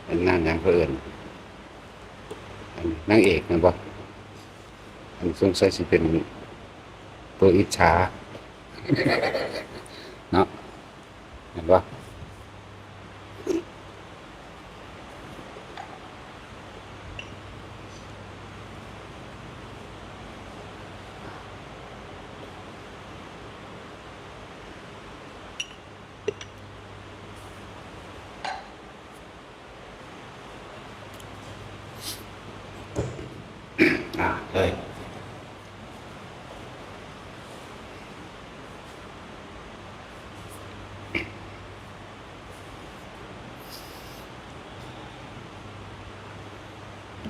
เป็นนางอย่างเพื่อนนางเอกนะบ่อันสงสัยสิเป็นตัวอิจฉาเนาะเห็นบ่เลย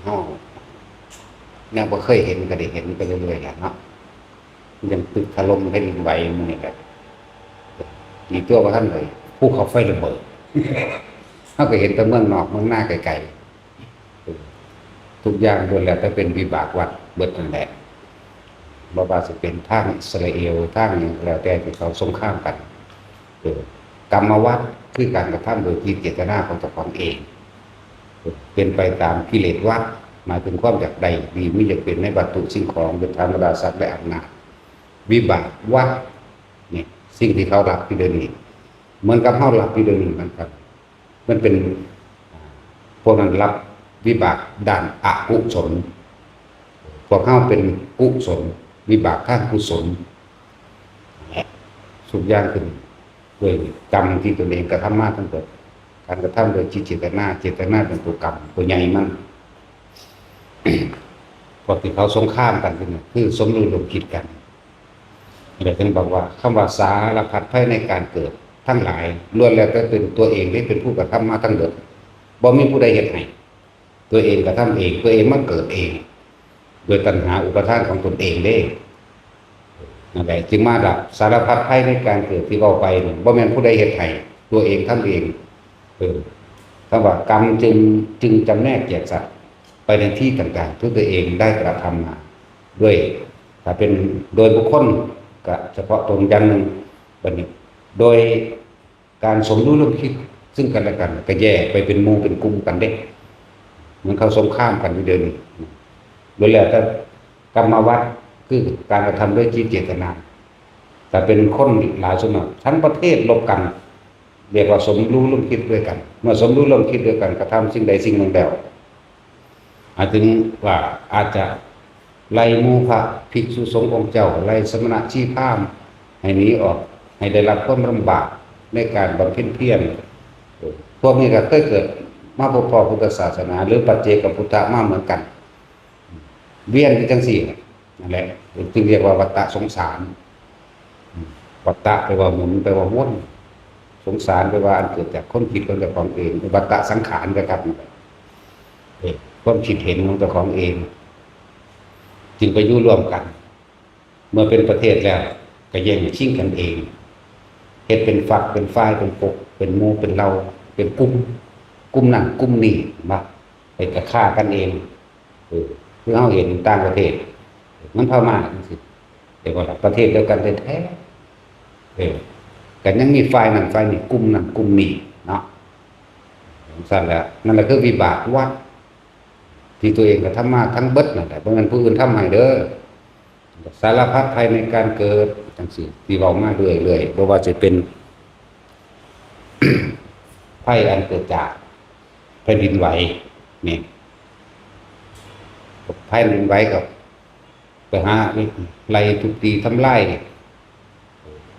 อ๋อยังบ่เคยเห็นก็ได้เห็นไปเรื่อยๆแหละเนาะยังตึกถล่มแผ่นดินไหวมื้อนี้ก็อีกตัวว่าท่านเลยภูเขาไฟระเบิดเฮาก็เห็นแต่เมืองนอกเมืองหน้าไกลๆทุกอย่างล้วนแล้วแต่เป็นวิบากวัฏเบิดนั่นแหละบ่ว่าสิเป็นทางอิสราเอลทางแล้วแต่ที่เขาสงครามกันกรรมวัฏคือการกระทำโดยที่เจตนาของเจ้าของเองเป็นไปตามกิเลสวัฏหมายถึงความอยากใดดีไม่อยากเป็นในวัตถุสิ่งของเป็นธรรมดาศักดิ์และอำนาจวิบากวัฏเนี่ยสิ่งที่เขารับที่เดินนี้เหมือนกับเขารับที่เดินนี้มันครับมันเป็นพวกนั้นรับวิบากด้านอกุศลพวกเขาเป็นกุศลวิบากข้างกุศลสุดย่างขึ้นด้วยกรรมที่ตนเองกระทำมาทั้งหมดการกระทำโดยเจตนาเป็นตัวกรรมตัวใหญ่มั่งพวกที่เขาสงครามกันคือสมรู้ร่วมคิดกันเลยท่านบอกว่าคำว่าสารพัดภัยในการเกิดทั้งหลายล้วนแล้วแต่เป็นตัวเองที่เป็นผู้กระทำมาทั้งหมดบ่มีผู้ใดเฮ็ดให้ตัวเองกระทำเองตัวเองมาเกิดเองโดยตัณหาอุปทานของตนเองเด้นั่นแหละจึงมาดับสารพัดภัยในการเกิดที่เราไปบ่แม่นผู้ใดเฮ็ดให้ตัวเองทำเองคำว่ากรรมจึงจำแนกแจกสัตว์ไปในที่ต่างๆที่ตัวเองได้กระทำมาด้วยถ้าเป็นโดยบุคคลก็เฉพาะตนอย่างหนึ่งบัดนี้โดยการสมรู้ร่วมคิดซึ่งกันและกันก็แยกไปเป็นหมู่เป็นกลุ่มกันเด้เหมือนเขาสงครามกันอยู่เดินโดยแล้วแต่กรรมวัฏคือการกระทำด้วยเจตนาแต่เป็นคนหลายส่วนทั้งประเทศลบกันเรียกว่าสมรู้ร่วมคิดด้วยกันเมื่อสมรู้ร่วมคิดด้วยกันกระทำสิ่งใดสิ่งหนึ่งแล้วอาจถึงว่าอาจจะไล่หมู่พระภิกษุสงฆ์องค์เจ้าไล่สมณะชีพราหมณ์ให้หนีออกให้ได้รับความลำบากในการบำเพ็ญเพียรพวกนี้ก็เคยเกิดมาพบพุทธศาสนาหรือปัจเจกพุทธะมาเหมือนกันเวียนที่จังสี่นั่นแหละจึงเรียกว่าวัฏฏะสงสารวัฏฏะแปลว่าหมุนแปลว่าวนสงสารแปลว่าอันเกิดจากความคิดของเจ้าของเองวัฏฏะสังขารนะครับความคิดเห็นของเจ้าของเองจึงไปอยู่ร่วมกันเมื่อเป็นประเทศแล้วก็แย่งชิงกันเองเฮ็ดเป็นฝักเป็นฝ่ายเป็นปกเป็นหมู่เป็นเราเป็นกลุ่มนั้นกลุ่มนี้มาไปกระฆ่ากันเองคือเฮาเห็นต่างประเทศมันพม่าจังซี่แต่ว่าประเทศเดียวกันแท้ๆก็ยังมีฝ่ายนั้นฝ่ายนี้กลุ่มนั้นกลุ่มนี้เนาะสั่นแหละนั่นแหละคือวิบากวัฏที่ตัวเองก็ทำมาทั้งเบิดนั่นแหละเพราะงั้นผู้อื่นทำให้เด้อสารพัดภัยในการเกิดจังซี่ที่เว้ามาเรื่อยๆบ่ว่าจะเป็น ภัยอันเกิดจากแผ่นดินไหวนี่ภัยแผ่นดินไหวกับไป หาไล่ทุบตีทำลาย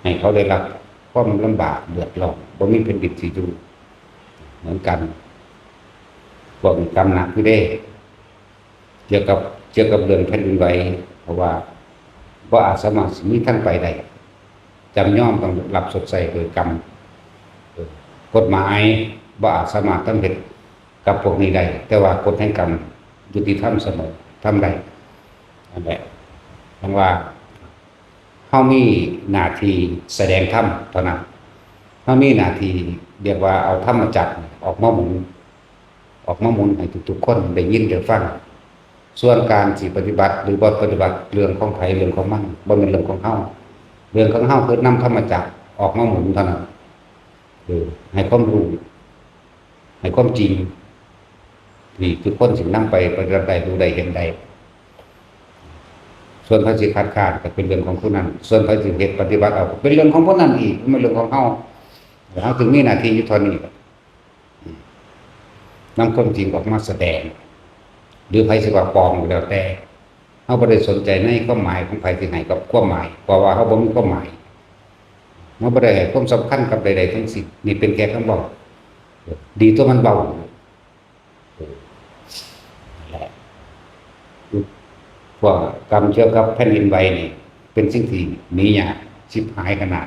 ให้เขาได้รับความลำบากเดือดร้อนบ่มีแผ่นดินสิอยู่เหมือนกันพวกกรรมหนักอยู่เด้เกี่ยวกับเรื่องแผ่นดินไหวเพราะว่าบ่อาจสามารถสิมีทางไปได้จำยอมต้องรับสดใสโดยกรรมกฎหมายบ่อาจสามารถทำเฮ็ดกับพวกนี้ได้แต่ว่ากฎแห่งกรรมยุติธรรมเสมอทำได้นั่นแหละเพราะว่าเฮามีหน้าที่แสดงธรรมเท่านั้นเฮามีหน้าที่เรียกว่าเอาธรรมจักรออกมาหมุนให้ทุกๆคนได้ยินได้ฟังส่วนการสิปฏิบัติหรือบ่ปฏิบัติเรื่องของไผเรื่องของมันบ่แม่นเรื่องของเฮาเรื่องของเฮาคือนำธรรมจักรออกมาหมุนเท่านั้นให้ความรู้ให้ความจริงที่ทุกคนสินำไปปฏิบัติได้รู้ได้เห็นได้ส่วนพระสิคัดค้านก็เป็นเรื่องของผู้นั้นส่วนพระสิเฮ็ดปฏิบัติเอาเป็นเรื่องของผู้นั้นอีกไม่เรื่องของเฮาถึงมีหน้าที่อยู่เท่านี้นำความจริงออกมาแสดงหรือไผสิว่าปลอมก็แล้วแต่เฮาบ่ได้สนใจในความหมายของไผที่ให้กับความหมายเพราะว่าเฮาบ่มีความหมายเฮาบ่ได้ให้ความสำคัญกับใดๆทั้งสิ้นนี่เป็นแค่คำบอกดีตัวมันเบาแหละพวกกรรมเกี่ยวกับแผ่นดินไหวนี่เป็นสิ่งที่หนียากชิบหายขนาด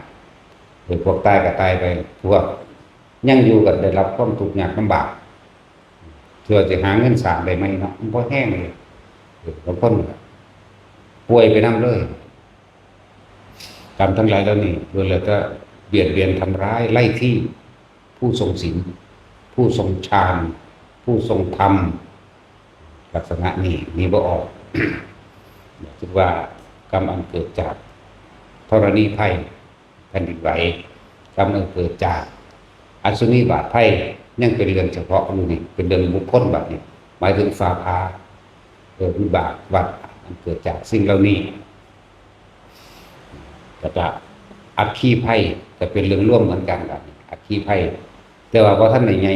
พวกตายก็ตายไปพวกยังอยู่ก็ได้รับความทุกข์ยากลำบากเพื่อจะหาเงินสร้างได้ไหมเนาะมันบ่แห้งเลยบางคนป่วยไปนำเลยกรรมทั้งหลายแล้วนี่ล้วนแล้วก็เบียดเบียนทำร้ายไล่ที่ผู้ทรงศีลผู้ทรงฌานผู้ทรงธรรมลักษณะนี้มีบ่ออกคิดว่ากรรมอันเกิดจากธรณีภัยแผ่นดินไหวกรรมอันเกิดจากอสุนิบาตภัยยังเป็นเรื่องเฉพาะอยู่นี่เป็นเรื่องบุคคลแบบนี้หมายถึงฟ้าผ่าวิบากวัฏอันเกิดจากสิ่งเหล่านี้ก็จะอัคคีภัยจะเป็นเรื่องร่วมเหมือนกันแบบอัคคีภัยแต่ว่าพอท่านในไง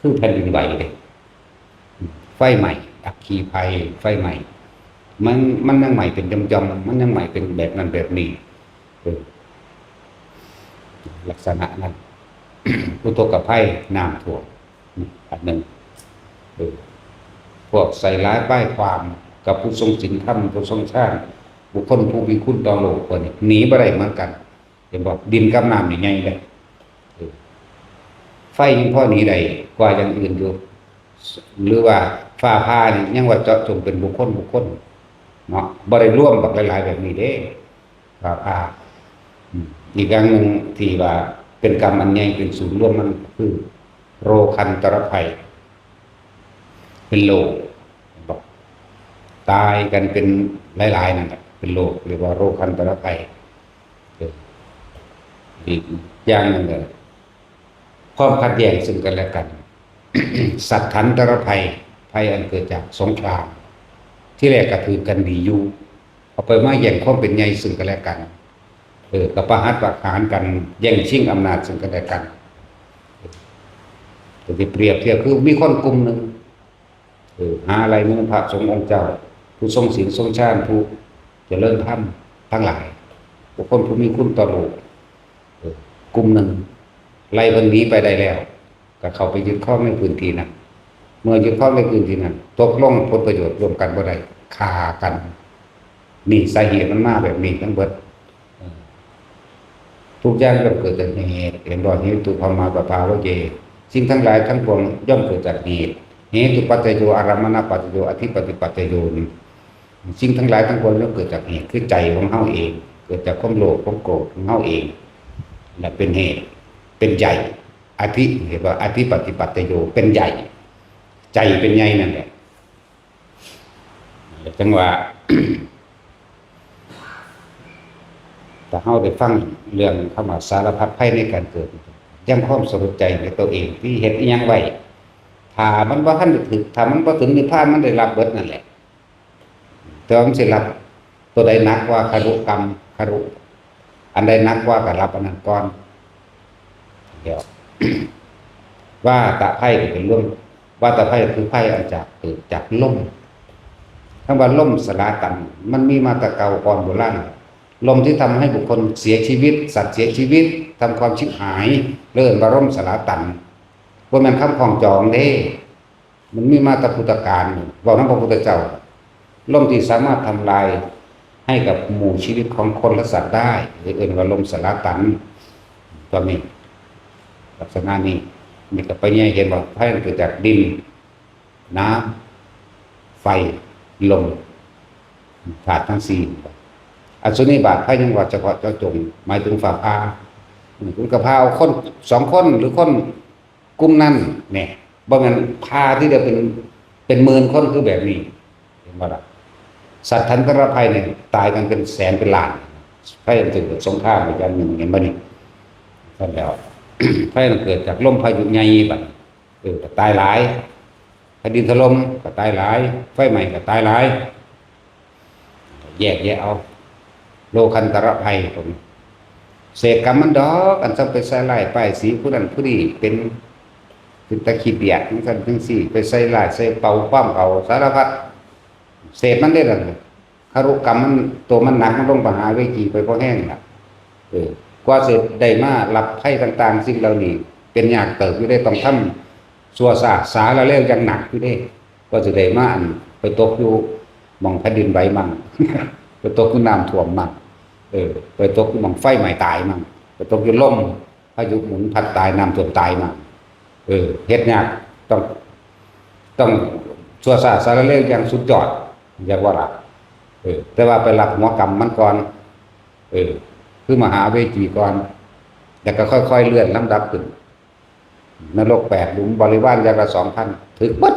คือแผ่นดินไหวเลยไฟใหม่อัคคีภัยไฟใหม่มันยังใหม่เป็นจำๆมันยังใหม่เป็นแบบนั้นแบบนี้ลักษณะนั้นอุทกภัยน้ำท่วมอันหนึ่งพวกใส่ร้ายป้ายความกับผู้ทรงศีลธรรมผู้ทรงชาติบุคคลผู้มีคุณต่อโลกคนนี้หนีบ่ได้เหมือนกันเห็นบอกดินกับน้ำนี่ไงได้ไฟยังพอหนีได้กว่าอย่างอื่นอยู่หรือว่าฟ้าผ่านี่ยังว่าเจาะจงเป็นบุคคลเนาะบ่ได้ร่วมกับหลายๆแบบนี้เด้ฟ้าผ่าอีกอย่างหนึ่งที่ว่าเป็นกรรมอันใหญ่เป็นศูนย์ร่วมมันคือโรคันตรภัยเป็นโรคบอกตายกันเป็นหลายๆนั่นแหละเป็นโรคเรียกว่าโรคันตรภัยอีกอย่างหนึ่งก็ความขัดแย้งซึ่งกันและกัน สัตว์ขันตรภัยภัยอันเกิดจากสงครามที่แรกก็ถือกันดีอยู่เอาไปมาแย่งความเป็นใหญ่ซึ่งกันและกันกับประหัตประหารกันแย่งชิงอำนาจซึ่งกันและกันที่เปรียบเทียบคือมีคนกลุ่มหนึ่งหาอะไรมือพระสงฆ์องค์เจ้าผู้ทรงศีลทรงฌานผู้เจริญธรรมทั้งหลายบุคคลผู้มีคุณต่อโลกกลุ่มหนึ่งไล่คนนี้ไปได้แล้วก็เข้าไปยึดข้องในพื้นที่นั้นเมื่อยึดข้องในพื้นที่นั้นตกลงผลประโยชน์ร่วมกันบ่ได้ฆ่ากันนี่สาเหตุมันมาแบบนี้ทั้งเบิดทุกอย่างย่อมเกิดจากเหตุเห็นบ่เหตุตุภมาปภาวะเยสิ่งทั้งหลายทั้งปวงย่อมเกิดจากเหตุเหตุปัจจโยอารมณปัจจโยอธิปติปัจจโยสิ่งทั้งหลายทั้งปวงย่อมเกิดจากเหตุคือใจของเฮาเองเกิดจากความโลภความโกรธของเฮาเองและเป็นเหตุเป็นใหญ่อธิเห็นว่าอธิปติปัจจโยเป็นใหญ่ใจเป็นใหญ่นั่นแหละจังว่า แต่เฮาได้ฟังเรื่องคำว่าสารพัดภัยในการเกิดยังความสนใจในตัวเองที่เฮ็ดอีหยังไว้ถ้ามันบ่ทันได้ถึงถ้ามันบ่ถึงนิพพานมันได้รับเบิดนั่นแหละแต่ว่ามันสิรับตัวใดหนักกว่าคารุกรรมคารุอันใดหนักกว่าก็รับอันนั้นก่อนเดี๋ยว ว่าตะไพ่ก็เป็นเรื่องว่าตะไพ่คือไพ่อันจากเกิดจากลมไพ่ ำว่าล่มสลาตันมันมีมาแต่เก่าก่อนโบราณลมที่ทำให้บุคคลเสียชีวิตสัตว์เสียชีวิตทำความชิบหายเริ่มว่าล่มสลาตันว่ามันคำของจองเด้มันมีมาแต่พุทธกาลบอกนั้นพระพุทธเจ้าล่มที่สามารถทำลายให้กับหมู่ชีวิตของคนและสัตว์ได้เรียกว่าลมสลาตันตัวนี้ลักษณะนี้มีกับไปแยกเห็นว่าไฟมันเกิดจากดินน้ำไฟลมธาตุทั้งสี่อันสุนิบาตไฟยังว่าเฉพาะเจ้าจงหมายถึงฝ่าพาคุณกระเพราคน2 คนหรือคนกลุ่มนั้นเนี่ยบ่แม่นพาที่จะเป็นหมื่นคนคือแบบนี้เห็นบ่ล่ะสัตว์ทันตรภัยเนี่ยตายกันเป็นแสนเป็นล้านไฟมันถึงสงครามอย่างหนึ่งเห็นบ่นี่นั่นแล้ว ไฟมันเกิดจากลมพายุใหญ่บัดก็ตายหลายแผ่นดินถล่มก็ตายหลายไฟใหม่ก็ตายหลายแยกเอาโลคันตรภัยผมเสกกรรมมันดอกอันจะไปใส่ลายป้ายสีผู้นั้นผู้นี้เป็นตะขี้เบียดทั้งสันทั้งสี่ไปใส่ลายใส่เป่าความเขาสารพัดเศษมันได้หรอคารุกรรมมันตัวมันหนักมันลงไปหาเวจีไปเพราะแห้งน่ะกว่าเสร็จได้มาหลับไพ่ต่างๆสิ่งเหล่านี้เป็นยากเติบอยู่ได้ต้องทำสัวสาสาละเล่วยังหนักอยู่ได้ก็จะได้มาอันไปตกอยู่มองแผ่นดินไหวมั่ง ไปตกอยู่น้ำท่วมมั่งไปตกอยู่มองไฟใหม่ตายมั่งไปตกอยู่ลมพายุหมุนพัดตายน้ำท่วมตายมั่งเฮ็ดยากต้องสัวสาสาละเล่วยังสุดยอดอย่างว่าล่ะแต่ว่าไปหลับหัวกรรมมันก่อนคือมหาเวจีก่อนแล้วก็ค่อยๆเลื่อนลำดับขึ้นนรก8 หลุมบริวารอย่างละ 2,000ถึงบัด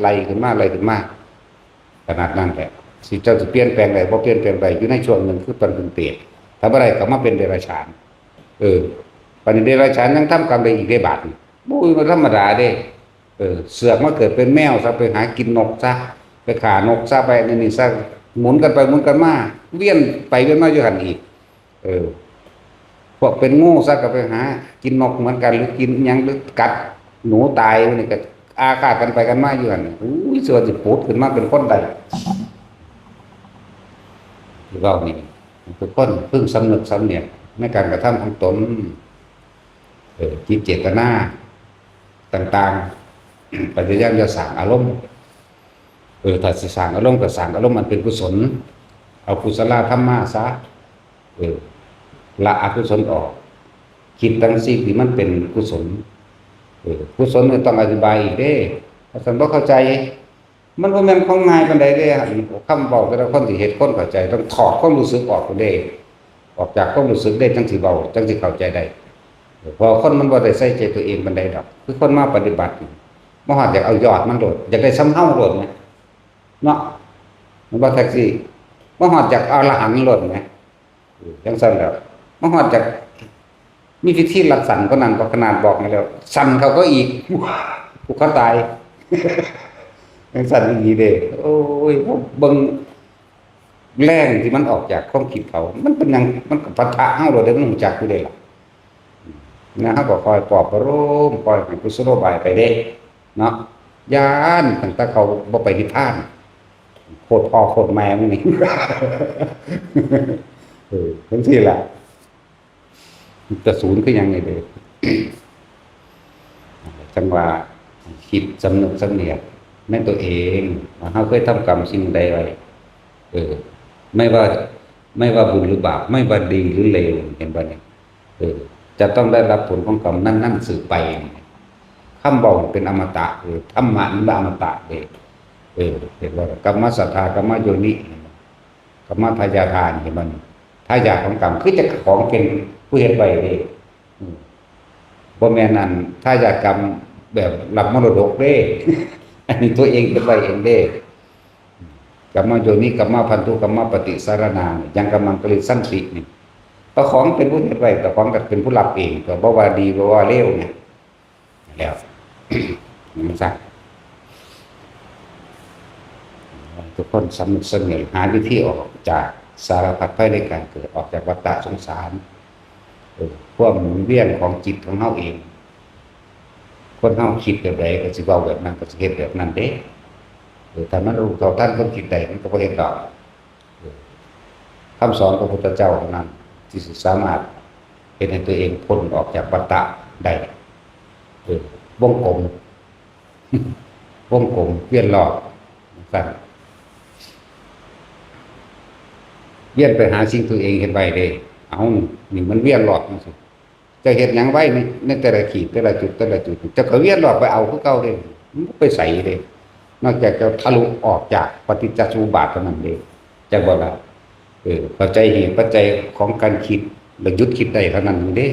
ไล่ขึ้นมาขนาดนั้นแหละสิเจ้าจะเปลี่ยนแปลงใดบ่เปลี่ยนแปลงใดอยู่ในช่วงหนึ่งคือตอนเป็นเปรตถ้าบ่ได้ก็มาเป็นเดรัจฉานปานนี้เดรัจฉานยังทำกรรมได้อีกได้บาดบ่มันธรรมดาเด้เสือกมาเกิดเป็นแมวซะไปหากินนกซะไปฆ่านกซะไปนี่ซะหมุนกันไปหมุนกันมาเวียนไปเวียนมาอยู่หั่นอีกพวกเป็นงูซะก็ไปหากินนกเหมือนกันหรือกินหยังหรือกัดหนูตายนี่ก็อาฆาตกันไปกันมาอยู่หั่นอุ้ยส่วนสิปูดขึ้นมาเป็นคนใดเรานี่เป็นคนพึ่งสำนึกสำเนียกในการกระทำของตนจิตเจตนาต่างๆพยายามจะสร้างอารมณ์ถ้าสิสร้างอารมณ์ก็สร้างอารมณ์มันเป็นกุศลเอากุศลธรรมะซะละอกุศลออกคิดตั้งสิ่งที่มันเป็นกุศลกุศลมันต้องอธิบายอีกเด้ถ้าท่านบ่เข้าใจมันบ่แม่นของง่ายปานใดเด้คำเว้าแต่ละคนสิเฮ็ดคนเข้าใจต้องถอดความรู้สึกออกเด้ออกจากความรู้สึกได้จังสิเว้าจังสิเข้าใจได้พอคนมันบ่ได้ใส่ใจตัวเองปานใดดอกคือคนมาปฏิบัติบ่ฮอดอยากเอายอดมันโดดอยากได้ซ้ำเฮาโดดแหมเนาะมันบ่แท็กซี่บ่ฮอดอยากเอาละหังโดดแหมจังซั่นแล้วบ่ฮอดจากมีพิธีรักสันก็นั่นก็ขนาดบอกมาแล้วสั่นเขาก็อีกผู้เขาตายยังสั่นอย่างนี้เด้โอ้ยเบิ่งแรงที่มันออกจากความคิดเขามันเป็นยังมันก็ปะทะเฮาโดยได้มันรู้จักอยู่เด้ล่ะนะฮะก็คอยปลอบประโลมคอยให้กุศโลบายไปเด้เนาะย่านตั้งแต่เขาบ่ไปนิพพานโคตรพ่อโคตรแม่มึงนี่จังซี่ล่ะจะศูนย์คือยังไงเด้อ จังว่าคิดสำนึกสำเนียกในตัวเองว่าเขาเคยทำกรรมสิ่งใดไว้ไม่ว่าบุญหรือบาปไม่ว่าดีหรือเลวเห็นบ่เนี่ยจะต้องได้รับผลของกรรมนั่นสืบไปคำบอกเป็นอมตะธรรมะนี่เป็นอมตะเด้เห็นว่ากรรมสัทธากรรมโยนิกรรมทายาทานเห็นบ่ทายาทของกรรมคือจะของเป็นผู้เฮ็ดไว้เด้บ่แม่นนั่นทายาทกรรมแบบหลับมรดกเด้ อันนี้ตัวเองเป็นไว้เองเด้กรรมโยนิกรรมพันธุกรรมปฏิสารนายังกรรมังกลิสันตินี่ตัวของเป็นผู้เฮ็ดไว้ตัวของก็เป็นผู้รับเองก็บ่ว่าดีบ่ว่าเลวเนี่ยแล้ว มันซะทุกคนสำนึกสำเนียกหาวิธีออกจากสารพัดภัยในการเกิดออกจากวัฏฏะสงสารพวกหมุนเวียนของจิตของเฮาเองคนเฮาคิดแบบใดก็สิเว้าแบบนั้นก็สิเฮ็ดแบบนั้นเด้ แต่มันรู้เท่าท่านคนคิดได้มันก็บ่เห็นดอกคำสอนของพระพุทธเจ้าเท่านั้นที่สามารถเห็นให้ตัวเองพ้นออกจากวัฏฏะได้วงกลมวงกลมเวียนรอบสั่นเวียนไปหาสิ่งตัวเองเห็นไว้เด้เอานี่มันเวียนรอบจังซี่จะเฮ็ดหยังไว้ในแต่ละขีดแต่ละจุดจะก็เวียนรอบไปเอาคือเก่าเด้มันไปใส่เด้นอกจากจะทะลุออกจากปฏิจจสมุปบาทเท่านั้นเด้จักบ่ล่ะเข้าใจเหตุปัจจัยของการคิดแล้วหยุดคิดได้เท่านั้นเด้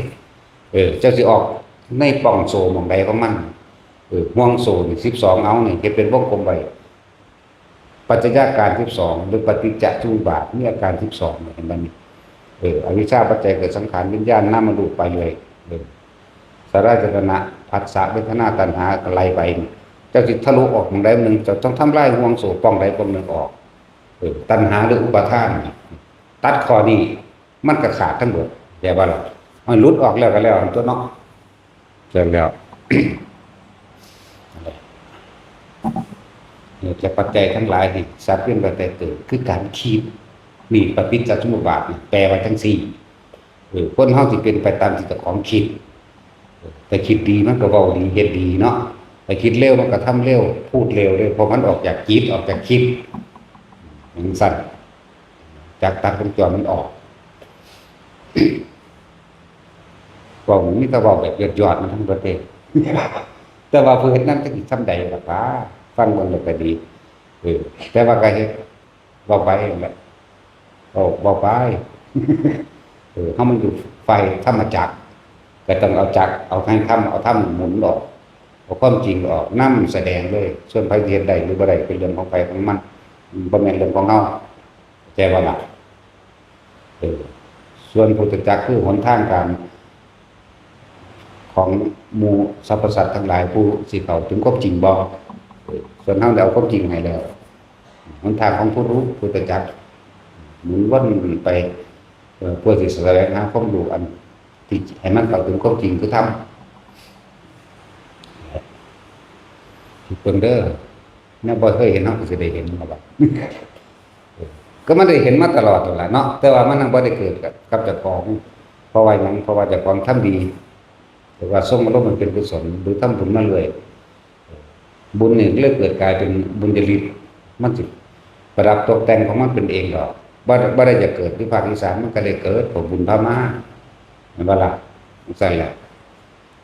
เจ้าสิออกในปล่องโซ่หม่องใดของมันห่วงโซ่นี่12เอานี่เฮ็ดเป็นวงกลมไว้ปัจจัยการ12หรือปฏิจจสมุปบาทมีอาการ12เห็นบ่นี่อวิชชาปัจจัยเกิดสังขารวิญญาณนามรูปไปเลยสลายจรณะผัสสะเวทนาตัณหาไล่ไปเจ้าสิทะลุออกหม่องใดหนึ่งเจ้าต้องทำลายห่วงโซ่ปล่องใดปล่องหนึ่งออกตัณหาหรืออุปาทานตัดข้อนี้มันก็ขาดทั้งหมดแต่ว่ามันหลุดออกแล้วก็แล้วตัวเนาะเสร็จแล้วเนี่ยจะปัจจัยทั้งหลายที่สัตว์เป็นปัจจัยเกิดคือการคิดนี่ปฏิจจสมุปบาทแปลว่าทั้งสี่คนเฮาสิเป็นไปตามที่เจ้าของคิดแต่คิดดีมันก็เว้าดีเฮ็ดดีเนาะแต่คิดเร็วมันก็ทำเร็วพูดเร็วเลยเพราะมันออกจากจิตออกจากคิดมันสั่นจากตัดวงจรมันออกบอกมีแต่บอกแบบยอดๆมันทั้งประเทศแต่ว่าเพื่อนนั้นจะทำใดล่ะป้าฟังมันเลยก็ดีแต่ว่าก็เฮ็ดบอกไปแหละบอกไปเฮามันอยู่ไฟธรรมจักรก็ต้องเอาจักรเอาทางธรรมเอาธรรมหมุนออกเอาความจริงออกนำแสดงเลยส่วนไผเฮ็ดได้หรือบ่ได้เป็นเรื่องของไผของมันบ่แม่นเรื่องของเฮาแจ้ว่าล่ะส่วนพุทธจักรคือหนทางการของหมู่สรรพสัตว์ทั้งหลายผู้สิเข้าถึงความจริงบ่ส่วนเฮาได้เอาความจริงให้แล้วหนทางของผู้รู้พุทธจักรหมุนวนไปเพื่อที่จะแสวงหาความรู้อันที่ให้มันเข้าถึงความจริงคือธรรมที่เพิ่นเด้อแนวบ่เคยเห็นเฮาก็สิได้เห็นมาบัดก็มันได้เห็นมาตลอดนั่นแหละเนาะแต่ว่ามันยังบ่ได้เกิดกับเจ้าของเพราะว่าหยังเพราะว่าเจ้าของทำดีแต่ว่าส่งอารมณ์มันเป็นกุศลหรือทำบุญมาเลยบุญนี่เลยเกิดกลายเป็นบุญจริตมันสิประดับตกแต่งของมันเป็นเองดอกบ่ได้จะเกิดที่ภาคอีสานมันก็ได้เกิดผลบุญพามาแม่นบ่ล่ะซั่นแหละ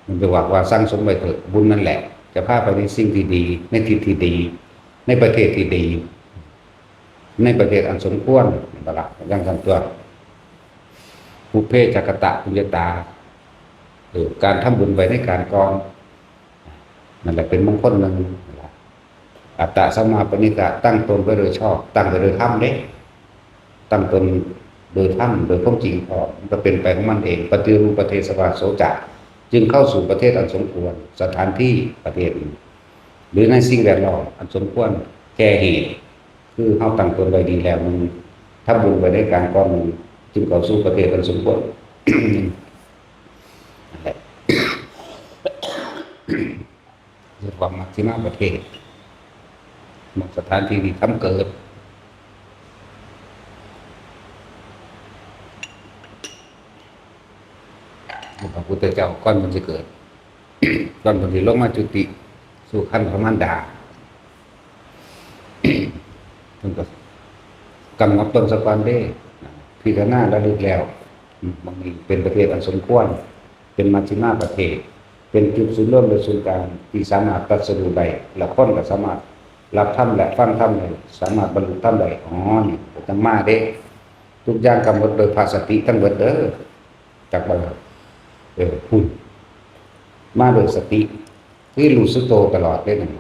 มันจะว่าสร้างสมไว้เถิดบุญนั่นแหละจะพาไปในสิ่งที่ดีในทิศที่ดีในประเทศที่ดีในประเทศอันสมควรบละอย่างสันตัวภูเพจักตะปุญญาตาการทำบุญไปในการก่อนนั่นแหละเป็นมงคลหนึ่งอัตตะสัมมาปณิตะตั้งตนไว้โดยชอบตั้งไว้โดยธรรมเด้ตั้งตนโดยธรรมโดยความจริงพอมันก็เป็นไปของมันเองปฏิรูปประเทศสวาโสจะจึงเข้าสู่ประเทศอันสมควรสถานที่ประเทศหรือในสิ่งแวดล้อมอันสมควรแก่เหตุคือเฮาตั้งตนไว้ดีแล้วมันทำบุญไปในการก่อนมันจึงเข้าสู่ประเทศอันสมควรเรียกว่ามัชฌิมาประเทศสถานที่ที่ทำเกิดพระพุทธเจ้าก่อนมันจะเกิดก่อนมันจะลงมาจุติสู่ขั้นพระมารดามันก็กำหนดต้นสะกอนได้พิจารณาระลึกแล้วบางทีเป็นประเทศอันสมควรเป็นมัชฌิมาประเทศเป็นจุดศูนย์รวมโดยศูนย์กลางที่สามารถตรัสรู้ได้และคนก็สามารถรับธรรมและฟังธรรมได้สามารถบรรลุธรรมได้นี่จังมาเด้ทุกอย่างกำหนดโดยภาสติทั้งหมดเด้อจากบ่พูดมาโดยสติที่รู้สึกโตตลอดได้นั่น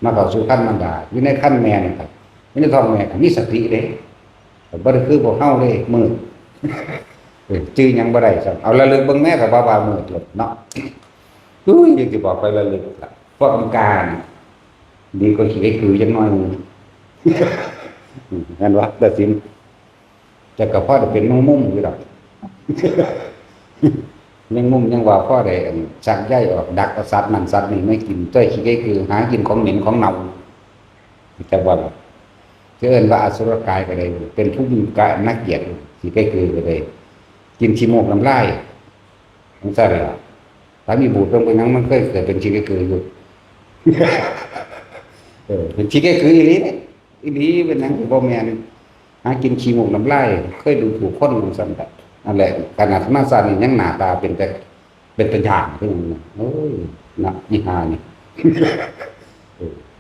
มาเข้าสู่ขั้นมารดาอยู่ในขั้นแม่นี่ครับอยู่ในท้องแม่ก็มีสติเด้บ่ได้คือพวกเฮาเด้มืดจื้อหยังบ่ได้ซั่นเอาระลึกเบิ่งแม่ก็ว่ามืดหลดเนาะอุ้ยยังสิบอกไประลึกล่ะเพราะองค์การดีกว่าขี้ไอ้คือจังน้อยนึงงั้นว่าแต่สิจะก็พอได้เป็นมุมๆอยู่ดอกยังมุมยังว่าพ่อได้สักใหญ่ออกดักเอาสัตว์นั่นสัตว์นี่ไม่กินต้อยขี้ไก่คือหากินของเหม็นของเน่า แต่ว่าจะเอิ้นว่าอสุรกายก็ได้เป็นผู้มีกายนักเกียรติสิใกล้คือก็ได้กินขี้มูกน้ำลายมันซั่นล่ะถ้ามีบูดลงไปนั้นมันเคยเกิดเป็นชีวิตคืออยู่เป็นชีวิตคืออีหลีเนี่ยอีหลีเป็นหยังบ่แม่นหากินขี้มูกน้ำลายเคยดูถูกคนซั่นแบบนั่นแหละขนาดมาซานี่ยังหน้าตาเป็นแต่เป็นตัวอย่างคือหยังโอ้ยนะอีห่านี่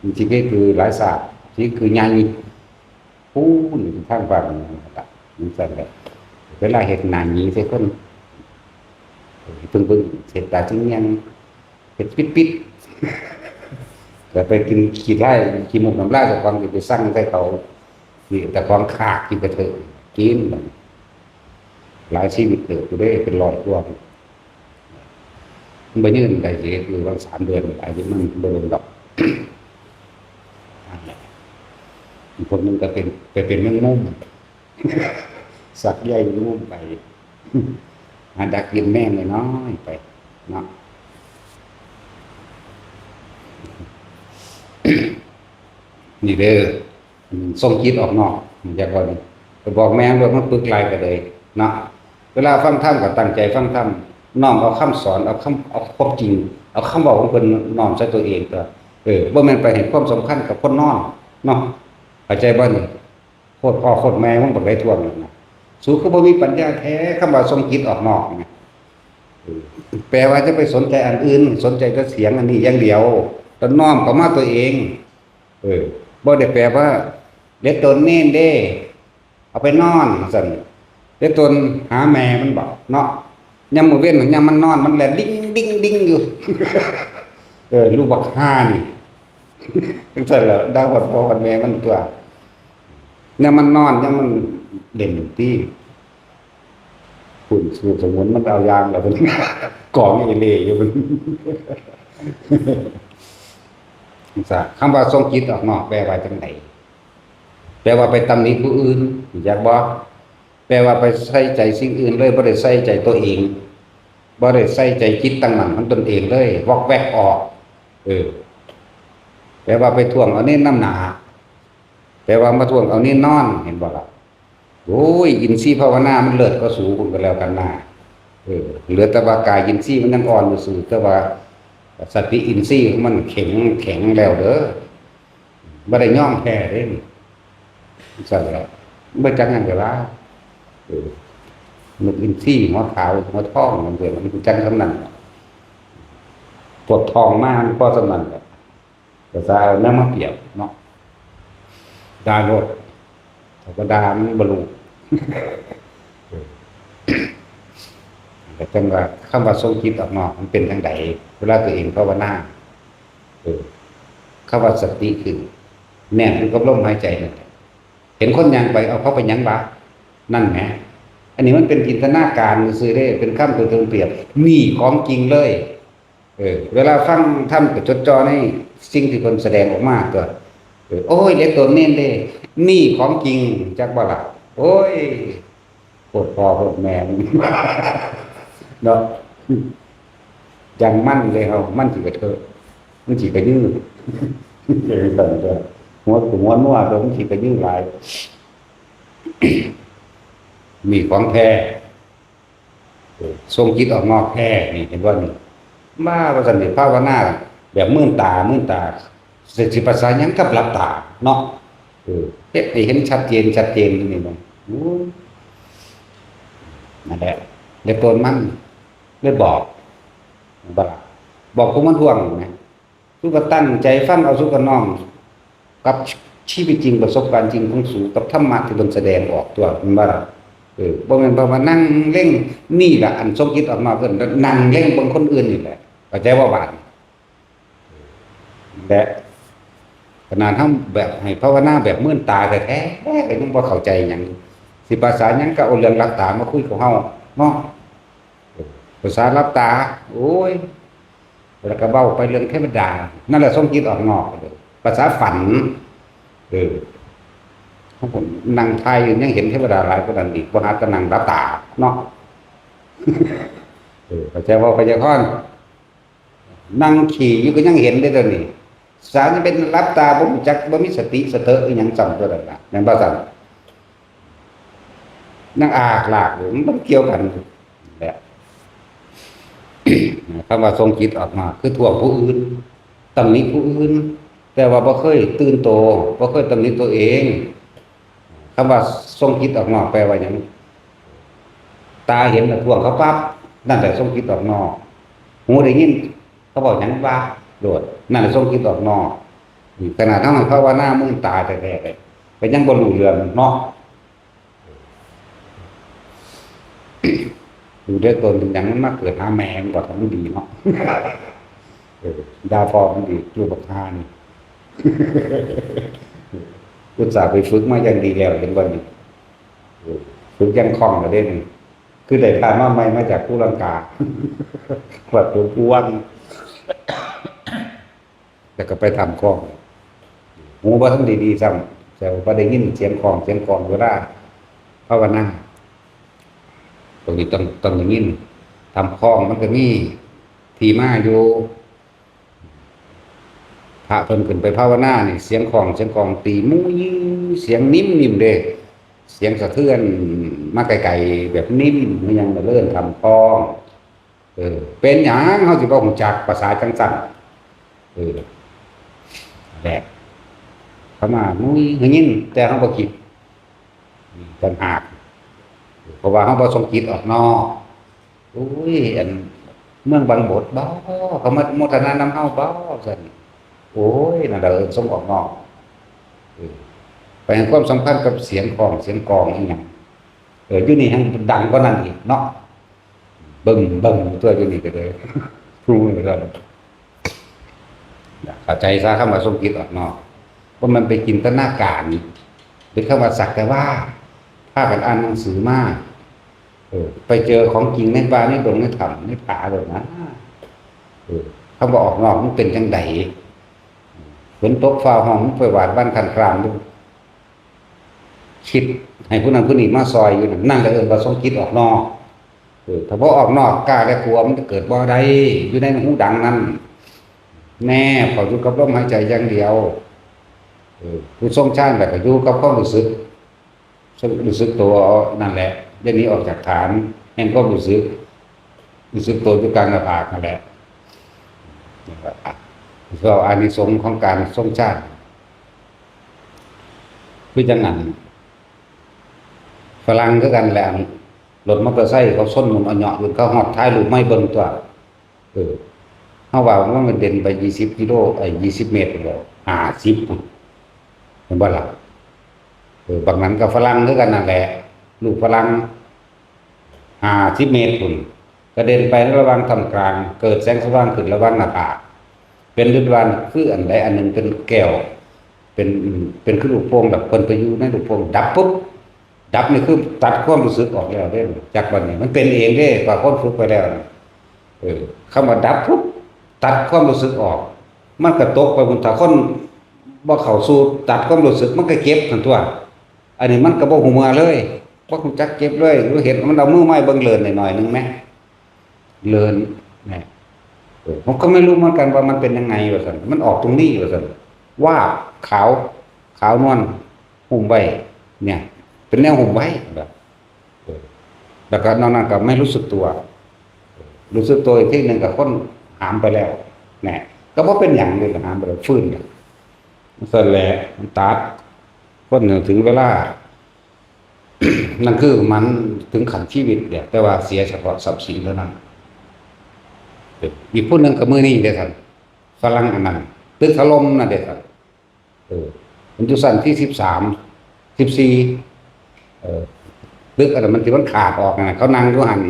จริงๆคือหลายศาสตร์ที่คือใหญ่ปูนทางบ้านมันซั่นแหละเวลาเฮ็ดหน้าหยีใส่คนเพิ่งเสร็จตาจึงยังเฮ็ดปิดๆแต่ไปกินขี้ไร่ขี้มูกน้ำลายจากความไปสั่งใส่เขานี่แต่ความขากกินกระเถอะกินหลายชีวิตเกิดอยู่ได้เป็นร้อยกว่ามันบ่ยืนได้สิคือว่า3 เดือนหลายที่มันบ่ลงดอกอีกคนนึงก็เป็นแมงมุมสักใหญ่แมงมุมไปหาดักกินแม่งน้อยไปเนาะนี่เด้อส่งจิตออกนอกจากว่านี่ไปบอกแม่ว่ามันปึกลายไปเลยเนาะเวลาฟังธรรมก็ตั้งใจฟังธรรมน้อมเอาคำสอนเอาความจริงเอาคำบอกของเพิ่นน้อมใส่ตัวเองก็บ่แม่นไปให้ความสำคัญกับคนนอนเนาะเข้าใจบ่นี่โคตรพ่อโคตรแม่มันบ่ได้ท่วงนะสู้คือบ่มีปัญญาแท้คำว่าส่งจิตออกนอกนะแปลว่าจะไปสนใจอันอื่นสนใจแต่เสียงอันนี้อย่างเดียวแล้วน้อมเข้ามาตัวเองบ่ได้แปลว่าเด็ดตนเน้นเด้เอาไปนอนซั่นเด็ดตนหาแม่มันบอกเนาะยามมื้อเว้นยามมันนอนมันแล่นดิ้งอยู่ลูกบักห่านี่จังซั่นแหละดาวพ่อกับแม่มันตัวยามมันนอนยามมันเล่นที่คุณสูบสมุนมันเอายางแล้วเป็นกองอีเล่อยู่มันคำว่าทรงจิตออกนอกแปลว่าจังไหนแปลว่าไปตำหนิผู้อื่นอยากบอกแปลว่าไปใส่ใจสิ่งอื่นเลยบ่ได้ใส่ใจตัวเองบ่ได้ใส่ใจจิตตั้งมั่นของตนเองเลยวอกแวกออกแปลว่าไปท่วงเอานี่น้ำหนาแปลว่ามาท่วงเอานี่นอนเห็นบ่ล่ะโอ้ยอินทรีย์ภาวนามันเลิศก็สูงกันแล้วกันหน้าเหลือแต่ว่ากายอินทรีย์มันยังอ่อนอยู่ซื่อแต่ว่าสติอินทรีย์มันแข็งแล้วเด้อบ่ได้ย่อมแพ้เด้ซั่นแหละบ่จักหยังก็ว่ามันอินทรีย์หัวขาวหัวทองมันเกิดมันจังสำนั้นปวดทองมากมันก็สำนั้นแหละแต่ซาแนวมาเปรียบเนาะดาโลดธรรมดามันบรรลุแต่จังว่าคำว่าทรงจิตออกนอกมันเป็นทางใดเวลาตัวเองภาวนาคำว่าสติคือแน่นอยู่กับลมหายใจนั่นเห็นคนยังไปเอาเขาไปยังบะนั่นไงอันนี้มันเป็นจินตนาการซื่อได้เป็นคำตัวเปรียบนี่ของจริงเลยเวลาฟังทำกับจดจ่อในสิ่งที่คนแสดงออกมาตัวโอ้ยเด็กตัวนี้เด้นี่ของจริงจักบ่ล่ะโอ้ยโคตรพ่อโคตรแม่เนาะยังมั่นเลยเฮามั่นสิกระเทอะมันสิกระยื้อสั่นตัวหัวมั่วตัวมันสิกระยื้อหลายมีของแท้ทรงจิตออกนอกแท้นี่เห็นว่านี่มาว่าซั่นสิภาวนาแบบมื่นตาสิภาษาหยังกับหลับตาเนาะเฮ็ดให้เห็นชัดเจนนี่มันนั่นแหละเดี๋ยวตัวมันได้บอกบ่ล่ะบอกผู้มันท่วงนะสุก็ตั้งใจฟังเอาสุก็น้อมกับชีวิตจริงประสบการณ์จริงของสูกับธรรมะที่เพิ่นแสดงออกตัวมันบ่ล่ะบ่แม่นว่านั่งเล่งนี่ล่ะอันทรงจิตออกมาเพิ่นนั่งเล่งเบิ่งคนอื่นนี่แหละเข้าใจว่าบาดและขนาดทำแบบให้ภาวนาแบบมื่นตาแท้ๆก็ยังบ่เข้าใจหยังสิภาษาหยังก็เอาเรื่องหลับตามาคุยกับเฮาเนาะภาษาหลับตาโอ้ยแล้วก็เว้าไปเรื่องเทวดานั่นแหละทรงจิตออกนอกเลยภาษาฝันผมนั่งไทยยังเห็นเทวดาหลายกว่านั้นอีกบ่หาแต่นั่งหลับตาเนาะเข้าใจว่าพยากรณ์นั่งขี่อยู่ก็ยังเห็นได้เด้อนี่ สาจะเป็นรับตาบ่รู้จักบ่มีสติสเตอะอีหยังจำตัวนั้นน่ะแม่นบ่ซั่นนั่งอากลากอยู่มันเกี่ยวกันแหละคำว่าทรงจิตออกมาคือท่วงผู้อื่นตำหนิผู้อื่นแต่ว่าบ่เคยตื่นโตบ่เคยตำหนิตัวเองคำว่าทรงจิตออกนอกแปลว่าหยังตาเห็นแล้วท่วงเขาปั๊บนั่นแหละทรงจิตออกนอกหูได้ยินเขาบอกหยังว่าโดดนั่นแหละทรงจิตออกนอกขนาดทั้งภาวนามึงตาแท้ๆก็ยังบ่รู้เรื่องเนาะดูได้ตนเป็นอย่างนั้นมาเกิดหาแม่งกว่าทำดีเนาะดาพอมันดีรูปคานี่กุศลไปฝึกมาอย่างดีแล้วเห็นบ่นี่ฝึกยังคล่องก็ได้นี่คือได้ผ่านมาใหม่มาจากผู้ลังกาวัดหลวงปู่วังแต่ก็ไปทำคล่องหูบ่ทันดีๆซ้ำแต่ว่าได้ยินเสียงคล่องเวลาภาวนาตรงนี้ต้องอย่างนี้ทำคล้องมันก็มีทีมาอยู่พระเพิ่นขึ้นไปภาวนานี่เสียงคล้องตีมุ้ยเสียงนิ่มเด้เสียงสะเทือนมาไกลๆแบบนิ่มมันยังเลื่อนทำคล้องเป็นหยังเฮาสิบ่ฮู้จักภาษาจังซั่นแหละเข้ามามุ้ยอย่างนี้แต่เฮาบ่คิดต่างหากเพราะว่าเขาบ่ทรงจิตออกนอกโอ้ยอันเมืองบางบทบ่เขามาโมทนานำเฮาบ่ซั่นโอ้ยนั่นแหละทรงออกนอกไปให้ความสำคัญกับเสียงกลองอีหยังอยู่นี่ให้ดังกว่านั้นอีกเนาะเบิ่งตัวอยู่นี่ก็เลยรู้เลยก็เข้าใจซะคำว่าทรงจิตออกนอกว่ามันไปจินตนาการหรือคำว่าสักแต่ว่าพากันอ่านหนังสือมากไปเจอของจริงในป่าในดงในถ้ำในป่าเลยนะเขาบอกออกนอกมันเป็นจังไดฝนตกฟ้าห้องไปหวาดบ้านคันครามดูคิดให้ผู้นั้นผู้นี้มาซอยอยู่นั่นแหละว่าทรงจิตออกนอกถ้าพอออกนอกกล้าและกลัวมันจะเกิดบ่ได้อยู่ในหูดังนั้นแน่พออยู่กับลมหายใจอย่างเดียวผู้ทรงชาติแบบอยู่กับความรู้สึกตัวนั่นแหละเดี๋ยวนี้ออกจากฐานแห่งความรู้สึกตัวอยู่กลางหน้าผากนั่นแหละก็อานิสงส์ของการทรงชาติคือจังนั้นฝรั่งคือกันแหละรถมอเตอร์ไซค์เขาส้นมุนเอาเหาะอยู่เขาหอดท้ายรูปไม่เบิ่งตัวเฮาว่ามันเด่นไป20กิโล20 เมตรแล้ว50เห็นบ่ล่ะบางนั้นก็ฝรั่งคือกันนั่นแหละลูกฝรั่ง50 เมตรพุ่นกระเด็นไประหว่างท่ามกลางเกิดแสงสว่างขึ้นระหว่างหน้าผากเป็นฤดูกาลคืออันใดอันหนึ่งเป็นแก้วเป็นคือลูกโป่งแบบเพิ่นไปอยู่ในลูกโป่งดับปุ๊บดับนี่คือตัดความรู้สึกออกแล้วเด้จากวันนี้มันเป็นเองเด้กว่าคนฝึกไปแล้วคำว่าดับปุ๊บตัดความรู้สึกออกมันก็ตกไปบนถ้าคนบ่เข้าสู่ตัดความรู้สึกมันก็เก็บทั้งตัวอันนี้มันก็บ่ฮู้เมื่อเลยบ่ฮู้จักเก็บเลยรู้เห็นมันเอามือไม้เบิ่งเลินหน่อยๆนึงแมั้ยเลินนี่ผมก็ไม่รู้เหมือนกันว่ามันเป็นยังไงว่าซั่นมันออกตรงนี้ว่าซั่นว่าขาวนวลหุ้มไว้เนี่ยเป็นแนวหุ้มไว้แบบแล้วก็นอกนั้นก็ไม่รู้สึกตัวอีกทีนึงก็คนหามไปแล้วแน่ก็บ่เป็นหยังเลยหามไปแล้วฟื้นกันซั่นแหละมันตัดคนถึงเวลา นั่นคือมันถึงขันชีวิตเนี่ยแต่ว่าเสียเฉพาะทรัพย์สินเท่านั้นอีกผู้หนึ่งกับมือนี่เด้อท่านฝรั่งอันนั้นตึกถล่มน่ะเด้อท่านมันอยู่สั้นที่13 14ตึกอันนั้นมันที่มันขาดออกนะเขานั่งอยู่หัน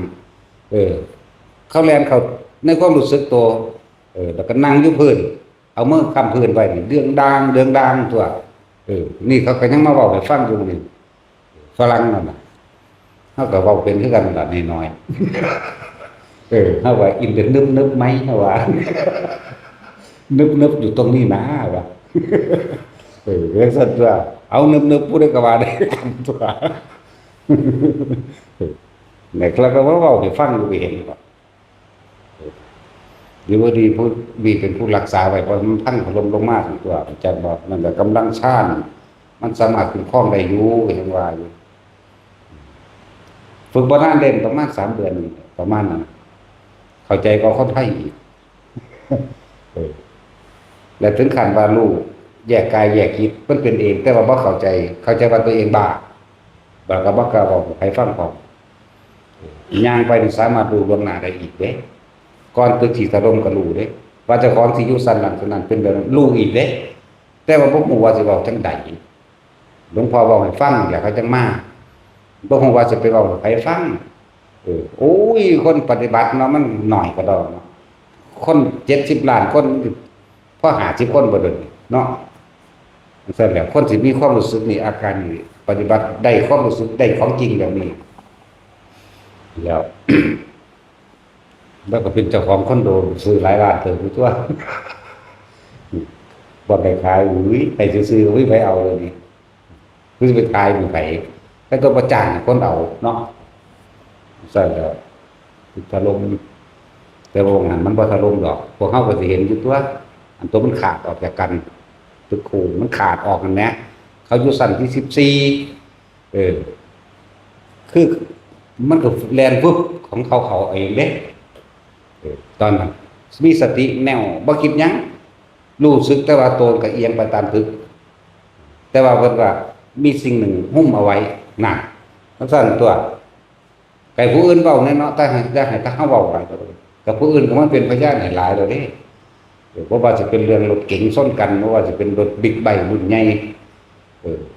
เขาแลนเขาในความรู้สึกตัวแล้วก็นั่งอยู่พื้นเอามือค้ำพื้นไว้นี่เดืองดังตัวนี่เขาก็ยังมาเว้าให้ฟังอยู่นี่ฝรั่งนั่นน่ะเฮาก็เว้าเป็นคือกันล่ะน้อยๆเฮาว่าอินเดนึบๆมั้ยเฮาว่านึบอยู่ตรงนี้นะว่าเรื่องสัตว์ว่าเอานึบๆผู้ใดก็ว่าได้ตัวเนี่ยแล้วก็เว้าให้ฟังอยู่เห็นบ่ หรือว่าดีผู้ดีเป็นผู้รักษาไว้เพราะมันพังถล่มลงมาถึงตัวอาจารย์บอกนั่นแหละกำลังชาญมันสามารถคุ้มครองได้อยู่อย่างว่าอยู่ฝึกบ่นานเล่นประมาณ3 เดือนประมาณนั้นเข้าใจก็คนไทยอีกเออและถึงขั้นว่าลูกแยกกายแยกจิตมันเป็นเองแต่ว่าบ่เข้าใจว่าตัวเองบ้าบ่ก็บ่กล้าบอกให้ฟังพร้อมย่างไปนี่สามารถรู้ล่วงหน้าได้อีกเด้ก่อนตึกสิถล่มก็รู้เด้ว่าเจ้าของสิอยู่สั่นนั้นเป็นแบบนั้นรู้อีกเด้แต่ว่าบ่ฮู้ว่าสิเว้าจังใดหลวงพ่อเว้าให้ฟังแล้วเขาจังมาบ่ฮู้ว่าจะไปเว้าให้ฟังโอ้ยคนปฏิบัติเนาะมันน้อยกว่าดอกเนาะคน70 ล้านคนพอ50 คนบ่เด้เนาะซั่นแหละคนที่มีความรู้สึกนี่อาการนี่ปฏิบัติได้ความรู้สึกได้ของจริงแบบนี้แล้ว แล้วก็เป็นเจ้าของคอนโดซื้อหลายล้านเติบอยู่ตัวบ่ได้ขายอุ้ยไปซื้อๆอุ้ยไปเอาเลยนี่คือสิไปขายมันไผแล้วก็บ่จ้างคนเอาเนาะซั่นแล้วถล่มแต่ว่างั้นมันบ่ถล่มดอกพวกเฮาก็สิเห็นอยู่ตัวอันตัวมันขาดออกจากกันตึกโคมันขาดออกนั่นแหละเขาอยู่ชั้นที่14คือมันก็แล่นปุ๊บของเขาเองเด้ตอนนั้นมีสติแนวบ่คิดหยังรู้สึกแต่ว่าตัวก็เอียงไปตามตึกแต่ว่าเพิ่นว่ามีสิ่งหนึ่งหุ้มเอาไว้นั่นมันสั่นตัวไก่ผู้อื่นเว้าแน่เนาะแต่ให้ถ้าเฮาเว้าไปกับผู้อื่นก็มันเป็นพยานให้หลายแล้วเด้บ่ว่าจะเป็นเรื่องรถเก๋งชนกันบ่ว่าจะเป็นรถบิ๊กไบค์รุ่นใหญ่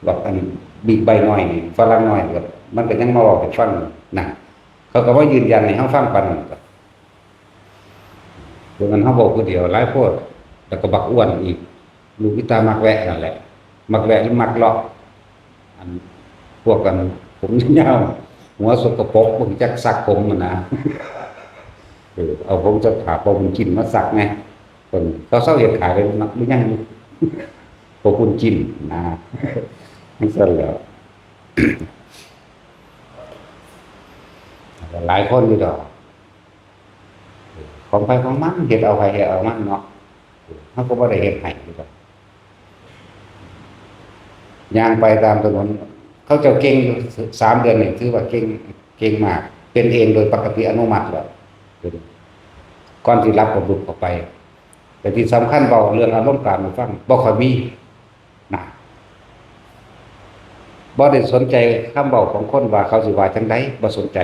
แบบอันบิ๊กไบค์น้อยนี่ฝรั่งน้อยก็มันก็ยังมาเว้าให้ฟังนั่นเขาก็บ่ยืนยันให้เฮาฟังปานนั้นเพราะงั้นเฮาบอกผู้เดียวหลายโพดแล้วก็บักอ้วนอีกลูกอีตามักแวะนั่นแหละมักแวะหรือมักเลาะอันพวกกันผมยาวหัวสกปรกบ่รู้จักซักผมมันนะเอาผมจะถาปมกินมาซักไงเพิ่นเขาเซาเฮ็ดขายเลยนักหรือยังพวกคุณกินนะมันซั่นแล้ว หลายคนอยู่ดอกของไปของมันเฮ็ดเอาไปเฮ็ดเอามันเนาะเฮาก็บ่ได้เฮ็ดให้อยู่ดอกย่างไปตามถนนเขาเจ้าเก่ง3 เดือนนี่ถือว่าเก่งมากเป็นเองโดยปกติอนุมัติแล้วก่อนที่รับก็บุกออกไปแต่ที่สำคัญเว้าเรื่องอารมณ์การฟังบ่ค่อยมีนะบ่ได้สนใจคำเว้าของคนว่าเขาสิว่าจังได๋บ่สนใจ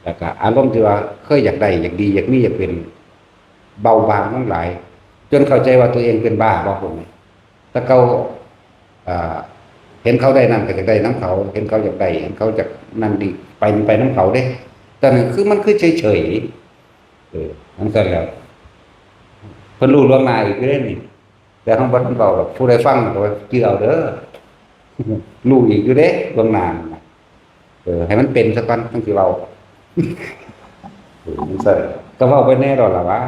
แล้วก็อารมณ์ที่ว่าเคยอยากได้อยากดีอยากมีอยากเป็นเบาบางทั้งหลายจนเข้าใจว่าตัวเองเป็นบ้าบ่ผมแต่เขาเห็นเขาได้นั่นก็อยากได้น้ำเขาเห็นเขาอยากได้เห็นเขาจากนั่นดีไปน้ำเขาเด้แต่นั่นคือมันคือเฉยๆนั่นก็แล้วเพิ่นรู้ล่วงหน้าอีกเด้นี่แต่เฮาบ่ทันเว้าหรอกผู้ใดฟังก็เชื่อเอาเด้อรู้อีกอยู่เด้ล่วงหน้าให้มันเป็นซะก่อนจังสิเว้ามันซะก็เว้าไปแน่ดอกล่ะว่า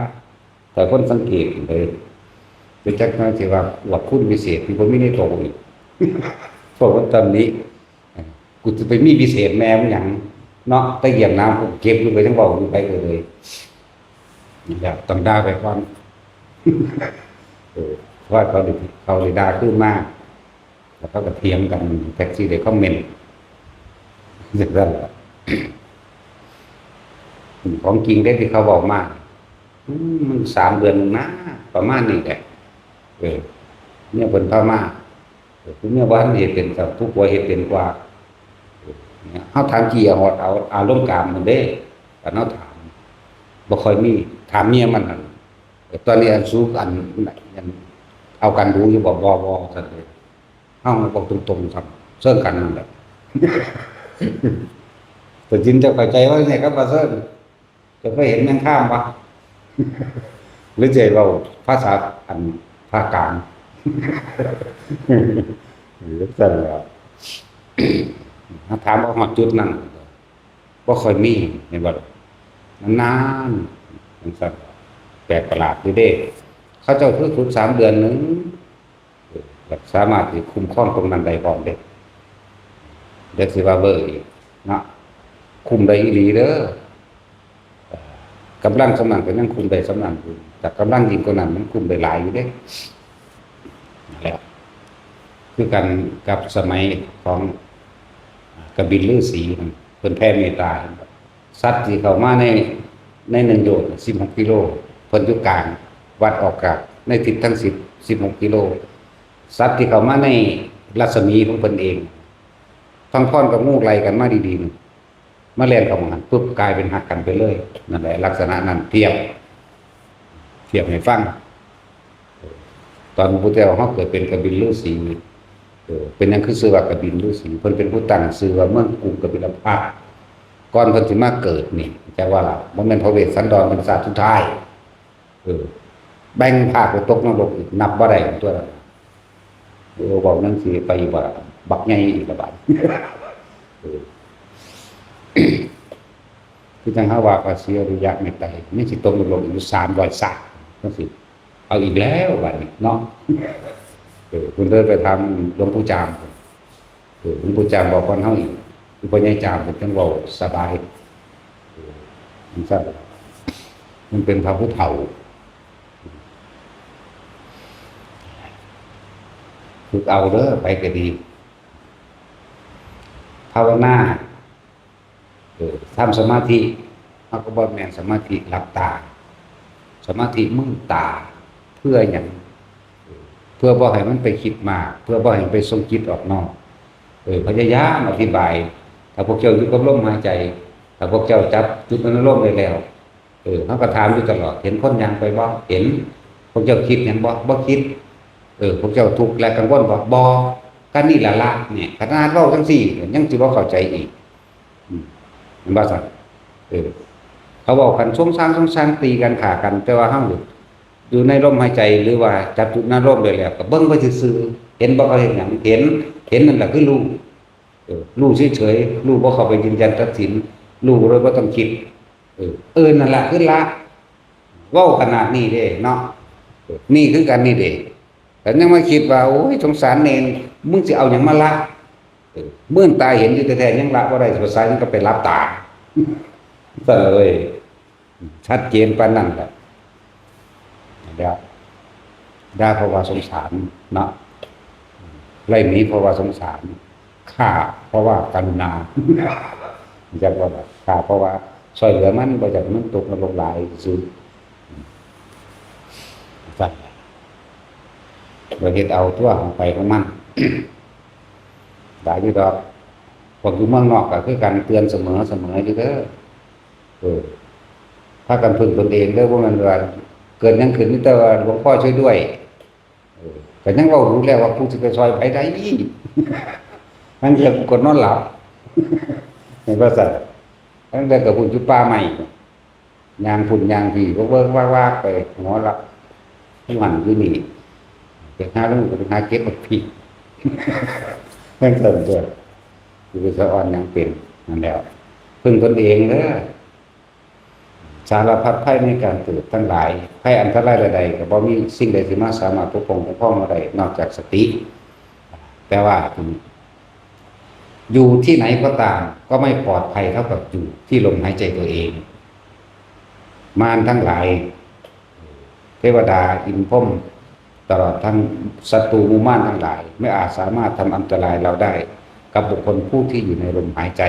แต่คนสังเกตเลยเป็นจักหน่อยสิว่าว่าคุณวิเศษที่บ่มีในโตอีกเพราะว่าตอนนี้กูจะไปมีพิเศษแม่มันหยังเนาะตะเกียบน้ำผมเก็บอยู่ไปทั้งเว้าอยู่ไปเลยนี่แหละต้องด่าไปก่อนว่าเขาได้ด่าขึ้นมากแล้วเขาก็เถียงกันแท็กซี่ได้คอมเมนต์อย่างนั้นแหละของจริงได้ที่เขาบอกมามัน3 เดือนนะประมาณนี้แหละเนี่ยเป็นพม่าคุณเนี่ยบ้านเห็ดเป็นกับผู้ป่วยเห็ดเป็นกว่าเขาถามกี่เอาอารมณ์กามมันได้แต่เขาถามบ่ค่อยมีถามเมียมันตอนนี้อันสู้กันเอากันดูอยู่บ่ซั่นเลยเฮาบอกตรงๆครับเซิ่งกันนั่นแหละแต่จริงจะเข้าใจว่าเนี่ยครับว่าเซิ่งจะเคยเห็นแมงข้ามปะหรือใจเราภาษาอันภาคกลางหรือซั่นแล้วถามว่าฮอดจุดนั้นบ่ค่อยมีเห็นบ่นานๆจังซั่นแปลกประหลาดอยู่เด้เขาเจ้าฝึก3 เดือนนึงสามารถที่คุ้มครองตรงนั้นได้พร้อมเด้เด็กสิว่าเบอร์อีกเนาะคุมได้อีหลีเด้อ กำลังสำนักก็ยังคุมได้สำนักอยู่แต่กำลังยิ่งกว่านั้นมันคุมได้หลายอยู่เด้นั่นแหละคือกันกับสมัยของกบินฤาษีนั่นเพิ่นแผ่เมตตาสัตว์ที่เข้ามาใน1โยชน์16กิโลเพิ่นอยู่กลางวัดออกจากในทิศทั้ง16กิโลสัตว์ที่เข้ามาในรัศมีของเพิ่นเองทั้งพรกับงูไล่กันมาดีๆนี่มาเล่นกับมันปุ๊บกลายเป็นหักกันไปเลยนั่นแหละลักษณะนั้นเทียบให้ฟังตอนพระพุทธเจ้าเฮาเกิดเป็นกบินฤาษีเป็นหยังคือชื่อว่ากบินฤาษีเพิ่นเป็นผู้ตั้งชื่อว่าเมืองกรุงกบิลพัสดุก่อนเพิ่นสิมาเกิดนี่จักว่าล่ะบ่แม่นพระเวสสันดรเป็นศาสตร์สุดท้ายแบ่งภาคไปตกนรกอีกนับบ่ได้ตัวนั้นเว้านั่นสิไปบ่บักใหญ่อีกละบาดคือจังเฮาว่าภาษีอริยะเมตไตรนี่สิตกนรกอยู่300ศาสตร์จังซี่เอาอีกแล้วบัดนี้เนาะคุณเดินไปทำหลวงปู่จามหลวงปู่จามบอกคนเฮาอีกคือพ่อใหญ่จามจังเว้าสบายมันเป็นพระผู้เฒ่าฝึกเอาเด้อไปก็ดีภาวนาทำสมาธิเฮาก็บ่แม่นสมาธิหลับตาสมาธิมึนตาเพื่อหยังเพื่อบ่ให้มันไปคิดมากเพื่อบ่ให้มันไปส่งจิตออกนอกพยายามอธิบายถ้าพวกเจ้าอยู่กับลมหายใจถ้าพวกเจ้าจับจุดนั้นลมได้แล้วเฮาก็ถามอยู่ตลอดเห็นคนยังไปบ่เห็นพวกเจ้าคิดหยังบ่คิดพวกเจ้าทุกข์และกังวลบ่ก็นี่ล่ะละเนี่ยขนาดเว้าจังซี่ยังสิบ่เข้าใจอีกเห็นบ่ซั่นเขาบอกกันช่วงสร้างตีกันฆ่ากันแต่ว่าเฮาอยู่ในลมหายใจหรือว่าจับจุดนั้นลมได้แล้วก็เบิ่งไปซื่อๆเห็นบ่เขาเห็นหยังเห็นนั่นแหละคือรู้รู้เฉยๆรู้บ่เข้าไปยืนยันตัดสินรู้โดยบ่ต้องคิดนั่นแหละคือละเว้าขนาดนี้เด้เนาะนี่คือกันนี่เด้แต่ยังมาคิดว่าโอ้ยสงสารเนรมึงสิเอาหยังมาละเมื่อตาเห็นอยู่แท้ๆยังละบ่ได้สุดท้ายมันก็ไปรับตาซะเลยชัดเจนปานนั้นแหละด่าเพราะว่าสงสารเนาะไล่หนีเพราะว่าสงสารฆ่าเพราะว่ากรุณาจักว่าฆ่าเพราะว่าช่วยเหลือมันบ่จักมันตกนรกหลายซื่อสั่นบ่เฮ็ดเอาตัวของไปของมันได้อยู่ดอกพวกอยู่เมืองนอกก็คือกันเตือนเสมออยู่เด้อถ้ากันพึ่งตนเองเด้อบ่แม่นว่าเกิดยังขึ้นนี่แต่ว่าหลวงพ่อช่วยด้วยก็ยังเว้ารู้แล้วว่าผู้สิไปช่วยไปได้มันเรื่องกดนอนหลับเห็นบ่ซั่นตั้งแต่กับพุ่นอยู่ป่าใหม่ย่างพุ่นย่างพี่ก็เบิ่งว่าไปหัวละอยู่หั่นอยู่นี่ไปหาลงไปหาเก็บบักพี่แม่นซั่นตัวอยู่สะอ่อนยังเป็นนั่นแล้วพึ่งตนเองเด้อสารพัดภัยในการเกิดทั้งหลายภัยอันตรายใดๆก็บ่มีสิ่งใดที่มาสามารถปกป้องเราได้นอกจากสติแต่ว่าอยู่ที่ไหนก็ตามก็ไม่ปลอดภัยเท่ากับอยู่ที่ลมหายใจตัวเองมารทั้งหลายเทวดาอินพรหมตลอดทั้งศัตรูหมู่มารทั้งหลายไม่อาจสามารถทำอันตรายเราได้กับบุคคลผู้ที่อยู่ในลมหายใจ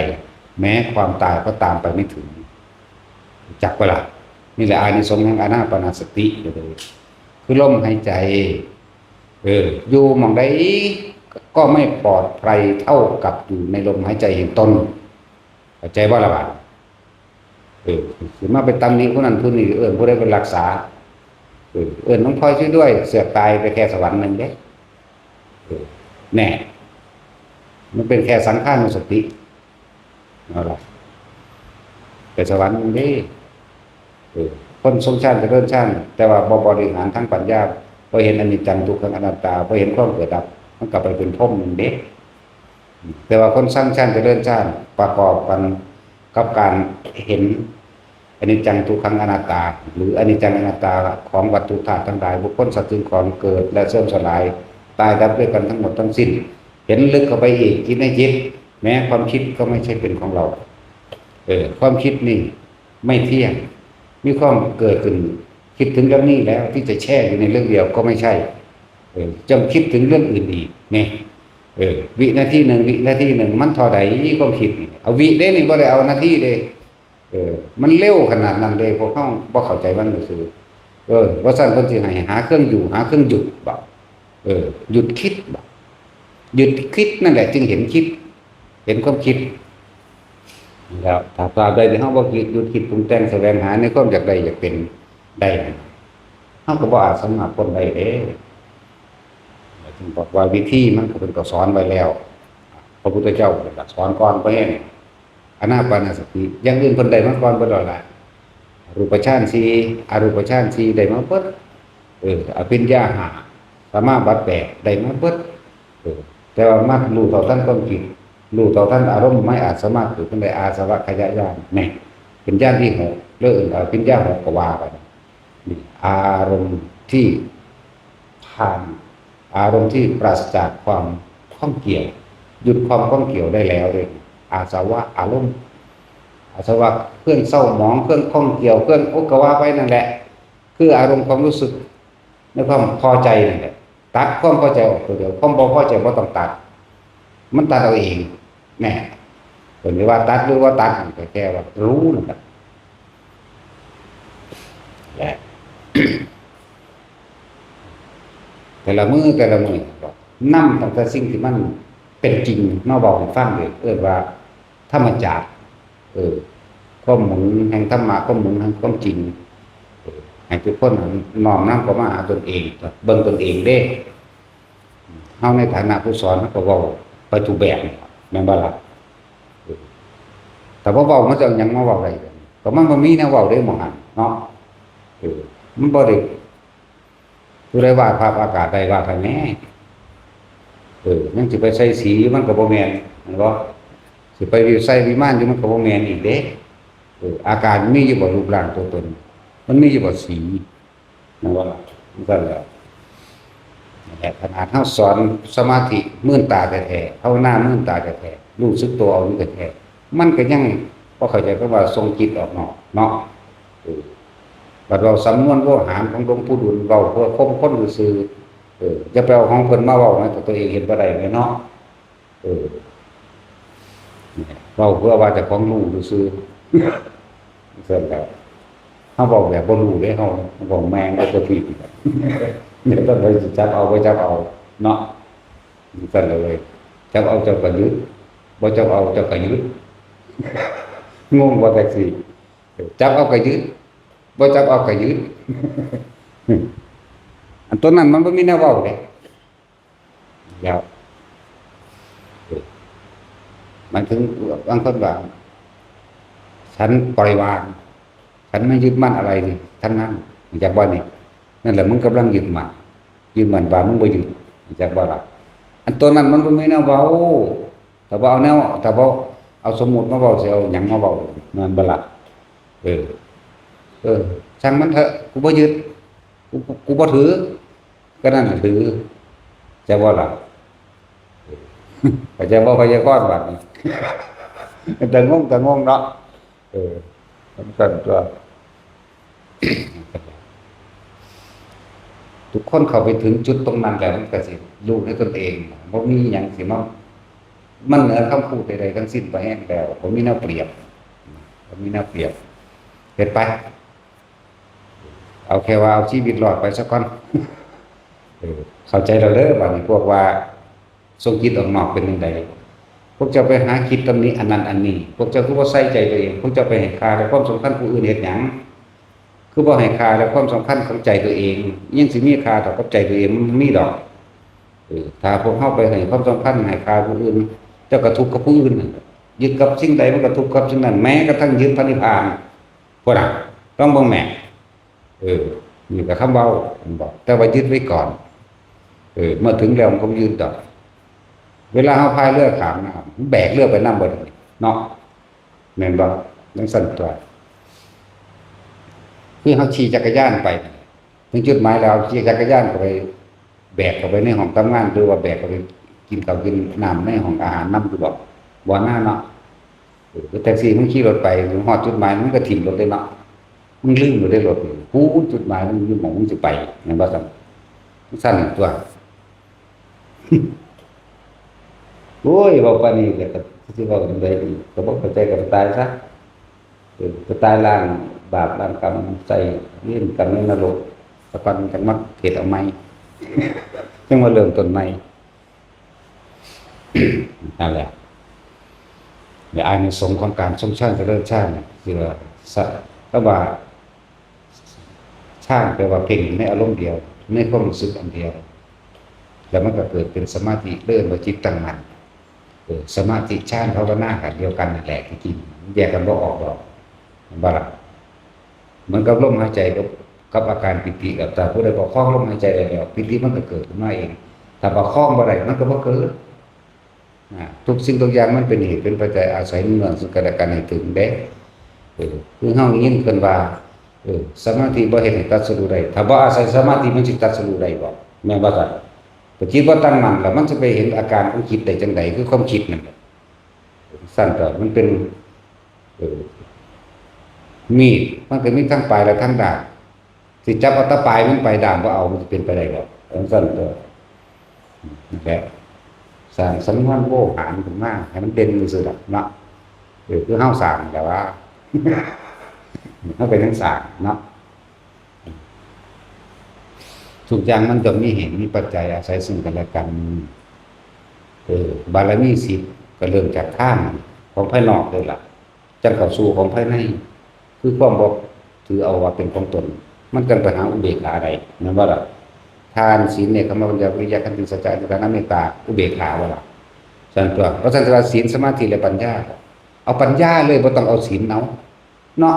แม้ความตายก็ตามไปไม่ถึงจักเวลานี่แหละอานิสงส์แห่งอานาปานสติเลยคือลมหายใจอยู่หม่องใดก็ไม่ปลอดภัยเท่ากับอยู่ในลมหายใจแห่งตนเข้าใจบ่ล่ะบาดสิมาไปตำหนิผู้นั้นผู้นี้ผู้ใดเป็นรักษาน้องพลอยช่วยด้วยเสือกตายไปแค่สวรรค์นึงเด้แน่มันเป็นแค่สังขารสติเอาล่ะแต่สวรรค์มันดีคนทรงชาติจะเริ่มชาติแต่ว่าบริหารทั้งปัญญาพอเห็นอนิจจังทุกขังอนัตตาพอเห็นความเกิดดับมันกลับไปเป็นพรหมนึงเด้แต่ว่าคนสร้างชาติจะเริ่มชาติประกอบกันกับการเห็นอนิจจังทุกขังอนัตตาหรืออนิจจังอนัตตาของวัตถุธาตุทั้งหลายบุคคลสัตว์สิ่งของเกิดและเสื่อมสลายตายดับด้วยกันทั้งหมดทั้งสิ้นเห็นลึกเข้าไปอีกคิดในจิตแม้ความคิดก็ไม่ใช่เป็นของเราความคิดนี่ไม่เที่ยงม มีความเกิดขึ้นคิดถึงเรื่องนี้แล้วที่จะแช่อยู่ในเรื่องเดียวก็ไม่ใช่จงคิดถึงเรื่องอื่นอีกนี่วินาทีหนึ่งวินาทีหนึ่งมันเท่าใดความคิดเอาวิเด้นี่บ่ได้เอานาทีเด้มันเร็วขนาดนั้นเลยพวกเขาบ่เข้าใจมันก็คือว่าซั่นเพิ่นสิให้หาเครื่องอยู่หาเครื่องหยุดบ่หยุดคิดบ่หยุดคิดนั่นแหละจึงเห็นคิดเห็นความคิดแล้วถ้าตราบใดที่เฮาบ่คิดหยุดคิดปรุงแต่งแสวงหาในความอยากได้อยากเป็นได้เฮาก็บ่อาจสามารถพ้นได้เด้ถึงบอกว่าวิธีมันก็เป็นก็สอนไว้แล้วพระพุทธเจ้าก็สอนก่อนไปนี่อานาปานสติอย่างอื่นเพิ่นได้มาก่อนเบิดแล้วล่ะรูปฌาน4อรูปฌาน4ได้มาเบิดอภิญญา5สมาบัติ8ได้มาเบิดแต่ว่ามักรู้เท่าทันความคิดรู้เท่าทันอารมณ์ไม่อาจสามารถเกิดขึ้นได้อาสวะขยายานนี่เป็นญาณที่6เรื่องอภิญญา6ก็ว่าไปนี่อารมณ์ที่ผ่านอารมณ์ที่ปราศจากความข้องเกี่ยวหยุดความข้องเกี่ยวได้แล้วเลยอาสวะอารมณ์อาสวะเครื่องเศร้าหมองเครื่องข้องเกี่ยวเครื่องกว่าไปนั่นแหละคืออารมณ์ความรู้สึกในความพอใจนั่นแหละตัดความพอใจออกตัวเดียวความบ่พอใจบ่ต้องตัดมันตัดเอาเองแน่เป็นหรือว่าตัดหรือว่าตัดแค่ว่ารู้นั่นแหละและ แต่ละมือนั่งตั้งแต่สิ่งที่มันเป็นจริงมาบอกให้ฟังเลยว่าธรรมจักรข้อมูลแห่งธรรมะข้อมูลแห่งความจริงให้ทุกคนน้อมนำเข้ามาหาตนเองเบิ่งตนเองเด้เฮาในฐานะผู้สอนก็เว้าไปทุกแบบแม่นบ่ล่ะแต่บ่เว้ามันจะหยังมาเว้าได้ก็มันบ่มีแนวเว้าได้หม่องนั้นเนาะมันบ่ได้ผู้ใดวาดภาพอากาศใดวาดให้แม่ยังสิไปใส่สีมันก็บ่แม่นแม่นบ่สิไปใส่วิมานอยู่มันก็บ่แม่นอีกเด้อาการมีอยู่บ่รูปร่างตัวตนมันมีอยู่บ่สีแม่นบ่ล่ะมันก็แล้วแต่ขนาดเฮาสอนสมาธิมื่นตาแท้ๆภาวนามื่นตาแท้ๆรู้สึกตัวเอาอยู่แท้ๆมันก็ยังบ่เข้าใจก็ว่าทรงจิตออกนอกเนาะบัดเราสำนวนโวหารของหลวงปู่ดุลเว้าเพื่อคมคนซื่อจะไปเอาของเพิ่นมาเว้าให้ตัวเองเห็นบ่ได้แม่เนาะเว้าเพื่อว่าเจ้าของรู้ซื่อเสร็จแล้วเฮาบอกแบบบ่รู้เด้เฮาบอกแมงก็จะผิดเนี่ยต้องไปจับเอาไว้จับเอาเนาะเสร็จเลยจับเอาเจ้าก็ยึดบ่จับเอาเจ้าก็ยึดงงว่าแท็กซี่จับเอาก็ยึดบ่จับเอาก็ยึดอันตัวนั้นมันบ่มีแนวเว้าเด้แล้วมันถึงบางคนว่าฉันปล่อยวางฉันไม่ยึดมั่นอะไรนี่ทั้งนั้นจากบ่นี่นั่นแหละมึงกำลังยึดมั่นว่ามึงบ่ยึดจากบ่ล่ะอันตัวนั้นมันบ่มีแนวเว้าถ้าบ่เอาแนวถ้าบ่เอาสมมุติมาเว้าสิเอาหยังมาเว้านั่นบ่ล่ะช่างมันเถอะกูบ่ยึดกูบ่ถือก็นั่นถือจะบ่ล่ะก็จะบ่พยากรณ์บัดนี้แต่งงเนาะสำคัญตัวทุกคนเข้าไปถึงจุดตรงนั้นแล้วมันก็สิรู้ในตนเองบ่มีหยังสิมันเหนือคำพูดใดๆทั้งสิ้นไปแห้งแล้วบ่มีแนวเปรียบเฮ็ดไปเอาแค่ว่าเอาชีวิตรอดไปสักก่อนเข้าใจเราเด้อบัดนี้พวกว่าทรงจิตออกนอกเป็นจังไดพวกเจ้าไปหาคิดตำหนิอันนั้นอันนี้พวกเจ้าคือบ่ใส่ใจตัวเองพวกเจ้าไปให้ค่าและความสำคัญผู้อื่นเฮ็ดหยังคือบ่ให้ค่าและความสำคัญของใจตัวเองยังสิมีค่าต่อกับใจตัวเองมันมีดอกถ้าพวกเฮาไปให้ความสำคัญให้ค่าผู้อื่นเจ้าก็ทุกข์กับผู้อื่นยึดกับสิ่งใดมันก็ทุกข์กับสิ่งนั้นแม้กระทั่งยึดพระนิพพานพุ่นน่ะต้องเบิ่งแม่นี่ก็คำเว้าบอกแต่ว่ายึดไว้ก่อนเมื่อถึงแล้วมันก็ยืนต่อเวลาเฮาพายเรือข้ามน้ำแบกเรือไปนำบ่ได้เนาะแม่นบ่จังซั่นตัวคือเฮาขี่จักรยานไปถึงจุดหมายแล้วขี่จักรยานก็ไปแบกเข้าไปในห้องทำงานหรือว่าแบกเข้าไปกินข้าวกินน้ำในห้องอาหารนำอยู่บ่หน้าเนาะแท็กซี่มันขี่รถไปถึงฮอดจุดหมายมันก็ถิ่มรถเลยเนาะ มึงลืมอยู่ได้รถกูจุดหมายมึงอยู่หมองมึงสิไปนั่นว่าซั่นสั้นตัวโอ้ยบอกปานนี้ก็สิเว้าจังได๋ดีก็บ่เข้าใจก็ตายซะก็ตายล้างบาปล้างกรรมใส่เวียนกรรมในนรกสักวันจังมาเฮ็ดเอาใหม่จังมาเริ่มต้นใหม่นั่นแหละในอานิสงส์ของการทรงชาติเจริญชาติเนี่ยคือว่าก็ว่าชาติแปลว่าเพ่งในอารมณ์เดียวในความรู้สึกอันเดียวแล้วมันก็เกิดเป็นสมาธิเลื่อนว่าจิตตั้งมั่นสมาธิฌานภาวนากันเดียวกันนั่นแหละจริงๆแยกกันบ่ออกหรอกบ่ล่ะเหมือนกับลมหายใจกับอาการปิติกับแต่ผู้ใดประคองลมหายใจได้แล้วปิติมันก็เกิดขึ้นมาเองถ้าประคองบ่ได้มันก็บ่เกิดทุกสิ่งทุกอย่างมันเป็นเหตุเป็นปัจจัยอาศัยเนื่องซึ่งกันและกันให้ถึงเด้คือเฮายินเพิ่นว่าสมาธิบ่เฮ็ดให้ตัดสรู้ได้ถ้าบ่อาศัยสมาธิมันสิตัดสรู้ได้บ่แม่นบ่ซั่นแต่จิตบ่ตั้งมั่นแล้วมันจะไปเห็นอาการของจิตได้จังไดคือความคิดนั่นแหละสั้นก็มันเป็นมีดมันก็มีทั้งปลายและทั้งดาบสิจับเอาแตะปลายมันไปดาบบ่เอามันจะเป็นไปได้บ่สั้นก็นั่นแหละสร้างสังวรโวหารขึ้นมาให้มันเด่นซื่อๆดอกเนาะคือเฮาสร้างแต่ว่าเฮาเป็นทั้งสร้างเนาะทุกอย่างมันจะมีเหตุมีปัจจัยอาศัยซึ่งกันและกันบารมี10ก็เริ่มจากทานของภายนอกเลยล่ะจังเข้าสู่ของภายในคือความบ่ถือเอาว่าเป็นของตนมันกันไปหาอุเบกขาได้นั่นว่าล่ะทานศีลเนี่ยคำว่าปัญญาวิริยะขันติสัจจะญาณเมตตาอุเบกขาว่าล่ะซั่นตัวเพราะฉะนั้นศีลสมาธิและปัญญาเอาปัญญาเลยบ่ต้องเอาศีลเอาเนาะ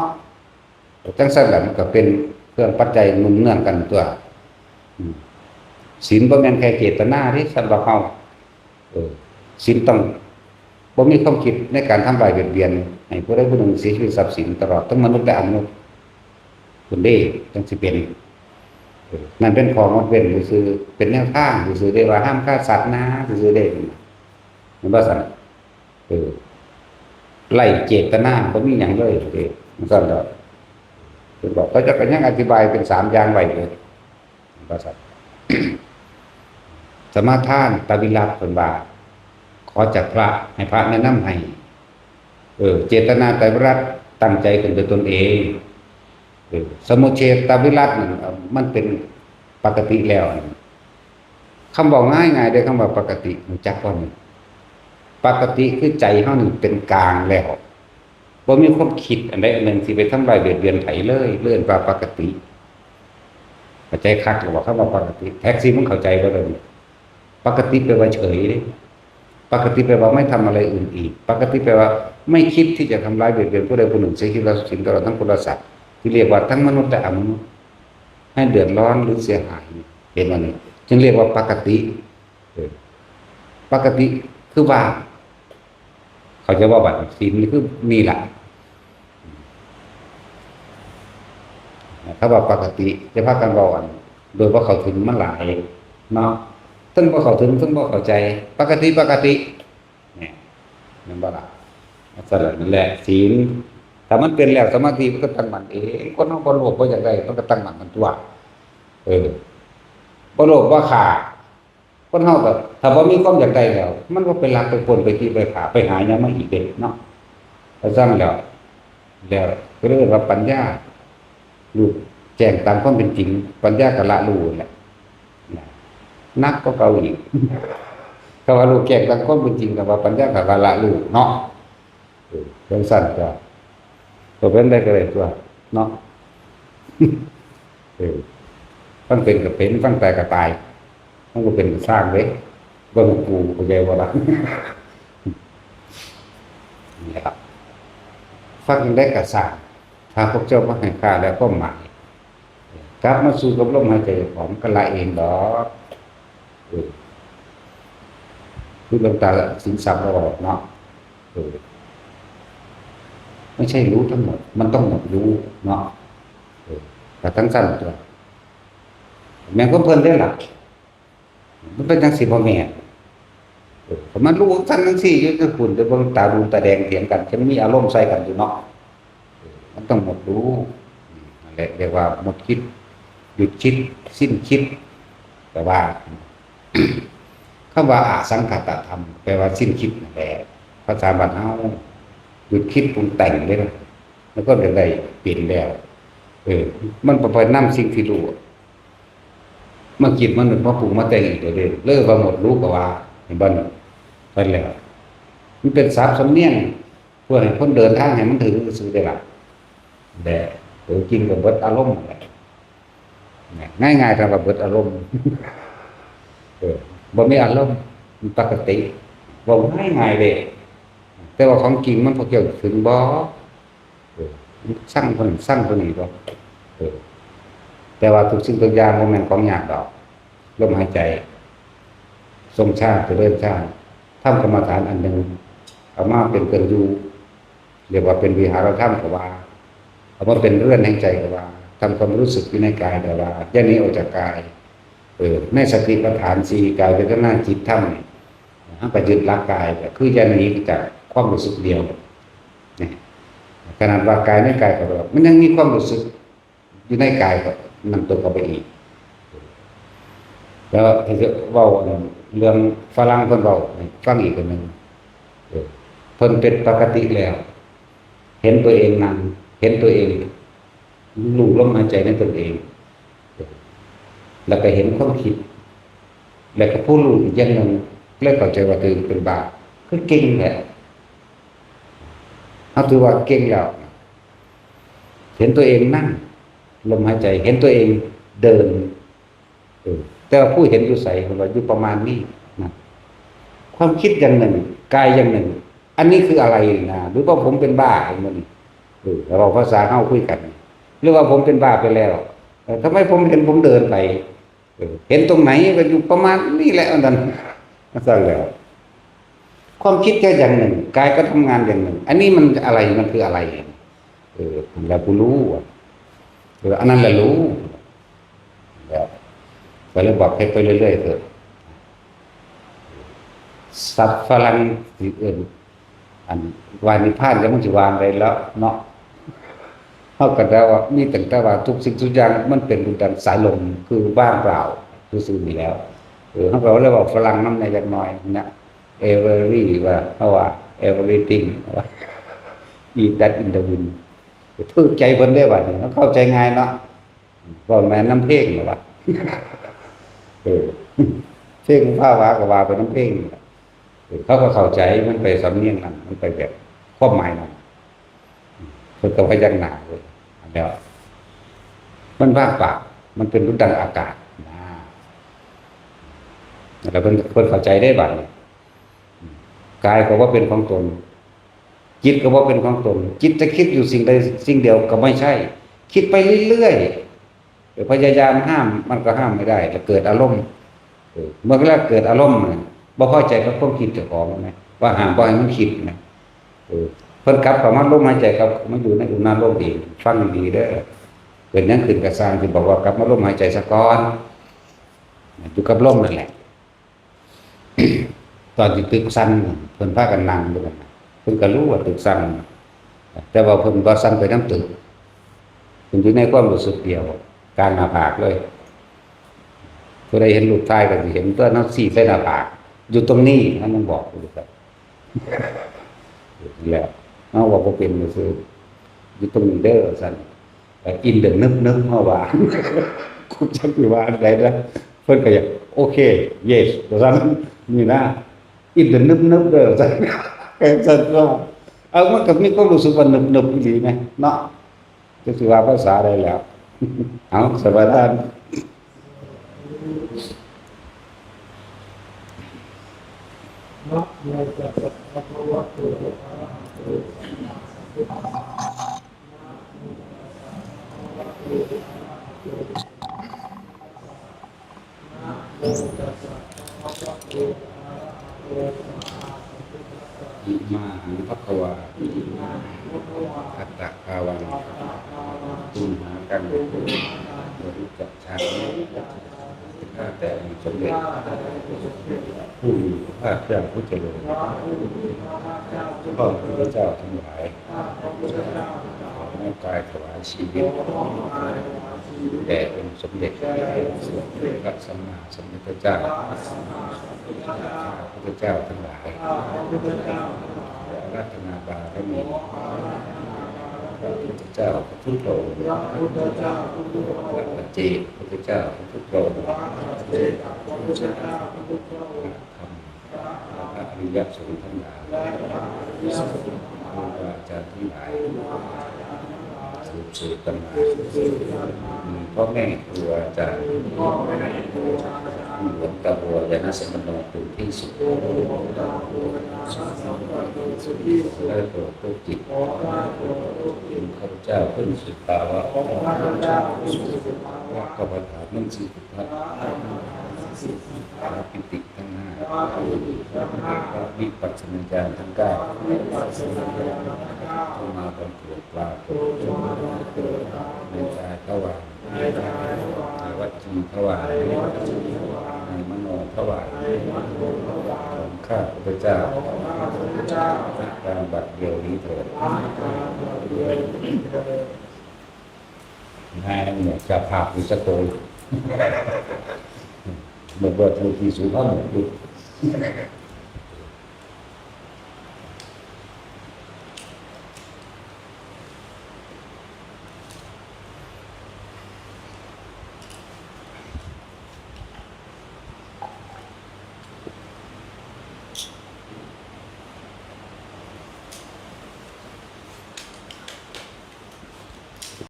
จังซั่นแหละมันก็เป็นเครื่องปัจจัยหนุนเนื่องกันตัวศีลบ่แม่นแค่เจตนาที่สำหรับเฮาศีลต้องบ่มีความคิดในการทำลายเบียดเบียนให้ผู้ใดผู้หนึ่งเสียชีวิตทรัพย์สินตลอดทั้งมนุษย์และอมนุษย์คุณเด้จังสิเป็นนั่นเป็นของงดเว้นซื่อเป็นแนวทางซื่อได้ว่าห้ามฆ่าสัตว์นะซื่อได้มันบ่ซั่นไล่เจตนาบ่มีหยังเลยมันซั่นดอกคือบอกเขาจะก็ยังอธิบายเป็น3อย่างไว้เลยบ่ซั่นสมาทานตวิรัติเพิ่นว่าขอจากพระให้พระแนะนำให้เจตนาตวิรัติตั้งใจขึ้นด้วยตนเองสมุเฉทวิรัตินั่นมันเป็นปกติแล้วคำบอกง่ายๆด้วยคำว่าปกติรู้จักบ่ปกติคือใจเฮานี่เป็นกลางแล้วบ่มีความคิดอันใดอันหนึ่งสิไปทำลายเบียดเบียนไผเลยเลื่อนว่าปกติเข้าใจคักหรือว่าคำว่าปกติแท็กซี่มึงเข้าใจบ่เลยปกติแปลว่าเฉยเด้ปกติแปลว่าไม่ทำอะไรอื่นอีกปกติแปลว่าไม่คิดที่จะทำร้ายเบียดเบียนผู้ใดผู้หนึ่งเสียชีวิตและสิ่งตลอดทั้งคนและสัตว์ที่เรียกว่าทั้งมนุษย์และอมนุษย์ให้เดือดร้อนหรือเสียหายเห็นมันจึงเรียกว่าปกติปกติคือว่าเขาจะว่าบัตรศีลคือนี่แหละถ้าว่าปกติจะพากันบอกโดยว่าเขาถึงมันหลายเนาะทั้งบ่เข้าถึงทั้งบ่เข้าใจปกติเนี่ยนั่นบ่ล่ะนั่นแหละศีลถ้ามันเป็นแล้วสมาธิมันก็ตั้งมั่นเองคนเฮาบ่โลภบ่อยากได้มันก็ตั้งมั่นมันตัวบ่โลภบ่ฆ่าคนเฮาก็ถ้าบ่มีความอยากได้แล้วมันก็ไปลักไปปล้นไปขี้ไปฆ่าไปหาหยังมาอีกเด้เนาะเพราะฉะนั้นแล้วก็เรียกว่าปัญญารู้แจ้งตามความเป็นจริงปัญญาก็ละรู้แหละนักก็เก่าอีกก็ว่ารู้แจ้งตามความเป็นจริงก็ว่าปัญญาก็ละรู้เนาะจังซั่นก็ตัวเป็นได้ก็ได้ตัวเนาะฟังเป็นก็เป็นฟังตายก็ตายมันก็เป็นสร้างเว้ยบ่ฮู้กูเข้าใจบ่ล่ะนี่ครับฟังได้ก็สร้างถ้าพวกเจ้าบ่ให้ค่าแล้วก็หมายกลับมาสู่กับลมหายใจของก็ละเองดอกคือหลวงตาสินทรัพย์เราบอกเนาะไม่ใช่รู้ทั้งหมดมันต้องหมดรู้เนาะแต่ทั้งสั้นตัวแม่ก็เพิ่นได้หลักมันเป็นจังสิบ่แม่นมันรู้ทั้งสี่อยู่คือคุณแต่เบิ่งตาดูตาแดงเถียงกันจะมีอารมณ์ใส่กันอยู่เนาะมันต้องหมดรู้ เรียกว่าหมดคิดหยุดคิดสิ้นคิดแต่ว่าคำว่าอสังขตธรรมแปลว่าสิ้นคิดนั่นแหละภาษาบ้านเฮาหยุดคิดปรุงแต่งเลยนะแล้วก็ได้เปลี่ยนแล้วมันไปนำสิ่งที่รู้มันคิดมันมาปรุงมาแต่งอีกเด้อเลิกว่าหมดรู้ก็ว่าเห็นบ่ไปแล้วมันเป็นศัพท์สำเนียงเพื่อให้คนเดินทางให้มันถึงซื่อได้ล่ะแต่ตัวจริงก็เบิดอารมณ์นั่นแหละง่ายๆถ้าว่าเบิดอารมณ์บ่มีอารมณ์มันปกติบ่ง่ายๆเลยแต่ว่าของจริงมันพอเกี่ยวถึงบ่สร้างคนสร้างคนนี้บ่แต่ว่าทุกสิ่งทุกอย่างบ่แม่นของยากดอกลมหายใจทรงชาติเจริญชาติทำกรรมฐานอันหนึ่งเอามาเป็นเครื่องอยู่เรียกว่าเป็นวิหารธรรมก็ว่าเอามาเป็นเรือนแห่งใจก็ว่าทำความรู้สึกอยู่ในกายก็ว่าอย่าหนีออกจากกายในสติปัฏฐาน4กายเวทนาจิตธรรมให้ไปยึดหลักกายก็คืออย่าหนีจากความรู้สึกเดียวนี่ขนาดว่ากายในกายก็ว่ามันยังมีความรู้สึกอยู่ในกายก็นำตัวเข้าไปอีกแล้วที่จะเว้าเรื่องฝรั่งเพิ่นเว้าฟังอีกคนนึงเพิ่นเป็นปกติแล้วเห็นตัวเองนั่งเห็นตัวเองรู้ลมหายใจในตนเองแล้วก็เห็นความคิดแล้วก็ผู้รู้อีกอย่างนึงแล้วเข้าใจว่าตัวเองเป็นบาปคือเก่งแหละเอาถือว่าเก่งแล้วเห็นตัวเองนั่งลมหายใจเห็นตัวเองเดินแต่ว่าผู้เห็นอยู่ใส่ของเราอยู่ประมาณนี้นะความคิดอย่างหนึ่งกายอย่างหนึ่งอันนี้คืออะไรนะหรือว่าผมเป็นบ้าเองมันแล้วเราภาษาเฮาคุยกันหรือว่าผมเป็นบ้าไปแล้วทำไมผมเห็นผมเดินไปเห็นตรงไหนก็อยู่ประมาณนี้แหละอันนั้นสั่งแล้วความคิดแค่อย่างหนึ่งกายก็ทำงานอย่างหนึ่งอันนี้มันอะไรมันคืออะไรแล้วผู้รู้อันนั้นแหละรู้แล้วไปเลยบอกให้ไปเรื่อยๆเถอะสัพฝรั่งที่อื่นอันวานิพพานจะมันจะวางไปแล้วเนาะเท่ากับว่ามีแต่ว่าทุกสิ่งทุกอย่างมันเป็นดังสายลมคือว่างเปล่าคือซื่อมีแล้วเขาบอกเรียกว่าฝรั่งน้ำในจักหน่อยนะ every ว่าเพราะว่า everything ว่า eat that in the wind ถือใจเพิ่นได้ว่านี่เข้าใจง่ายเนาะบ่แม่นน้ำเพ่งว่าเพ่งภาวะก็ว่าเป็นน้ำเพ่งเขาก็เข้าใจมันไปสำเนียงนั้นมันไปแบบความหมายนั้นเพิ่นก็พยักหน้าเลยแล้วมันว่างเปล่ามันเป็นรูปดังอากาศนะแล้วเพิ่นเข้าใจได้บัดนี้กายก็ว่าเป็นของตนจิตก็ว่าเป็นของตนจิตจะคิดอยู่สิ่งใดสิ่งเดียวก็ไม่ใช่คิดไปเรื่อยๆพยายามห้ามมันก็ห้ามไม่ได้จะเกิดอารมณ์เมื่อเกิดอารมณ์บ่พอใจกับความคิดเจ้าของนะว่าห้ามบ่ให้มันคิดนะเพิ่นกลับเข้ามาลมหายใจครับมาอยู่ในอุณหภูมิเองฟังดีเด้อเกิดนั้นขึ้นกระสร้างที่บอกว่ากลับมาลมหายใจซะก่อนอยู่กับลมนั่นแหละตอนที่ตึกสั่นเพิ่นพากันนั่งด้วยกันเพิ่นก็รู้ว่าตึกสั่นแต่ว่าเพิ่นบ่สั่นไปน้ำตึกเพิ่นอยู่ในความรู้สึกเดียวกลางหน้าผากเลยผู้ใดเห็นรูปถ่ายก็สิเห็นตัวนั้นสีใส่หน้าผากอยู่ตรงนี้นั่นมันบอกอยู่ครับแล้วเอาว่าบ่เป็นซื่ออยู่ตรงนี้เด้อซั่นอินเดนึกเฮาว่าคุณจักสิว่าได้เด้อเพิ่นก็อยากโอเค yes ซั่นนี่นะอินเดนึกเด้อซั่นซั่นว่าเอามันก็มีความรู้สึกว่านึบๆอีหลีแม่เนาะจักสิว่าภาษาได้แล้วเอาสบายได้มาหังภควาอัตตะภาวังตุมหากังบริจักชาข้าแต่สมเด็จผู้มีพระเจ้าผู้เจริญพ่อพระเจ้าทั้งหลาย น้อมกายถวายชีวิตแด่องค์สมเด็จพระสัมมาสัมพุทธเจ้าพระพุทธเจ้าทั้งหลายรัตนาบารมีพระพุทธเจ้าพระพุทธองค์พระปัจเจกพระพุทธเจ้าพระพุทธองค์พระอริยสงฆ์ทั้งหลายครูบาอาจารย์ทั้งหลายสืบกันมาพ่อแม่ครูอาจารย์หลวงตาบัวยานสัมปันโนเป็นที่สุดและโปรดทุกจิตข้าพเจ้าขึ้นสุดภาวะว่าข้าพเจ้านั่งสิทธะและปิติทั้งห้าและวิปัสสนาญาณทั้งเก้าเข้ามาบังเกิดปรากฏในกายทวารในวจีทวารในมโนทวารของข้าพเจ้าการบัดเดียวนี้เถิดนายเนี่ยจะภาพวิสโกเหมือนว่าทุกที่สุภาพหมด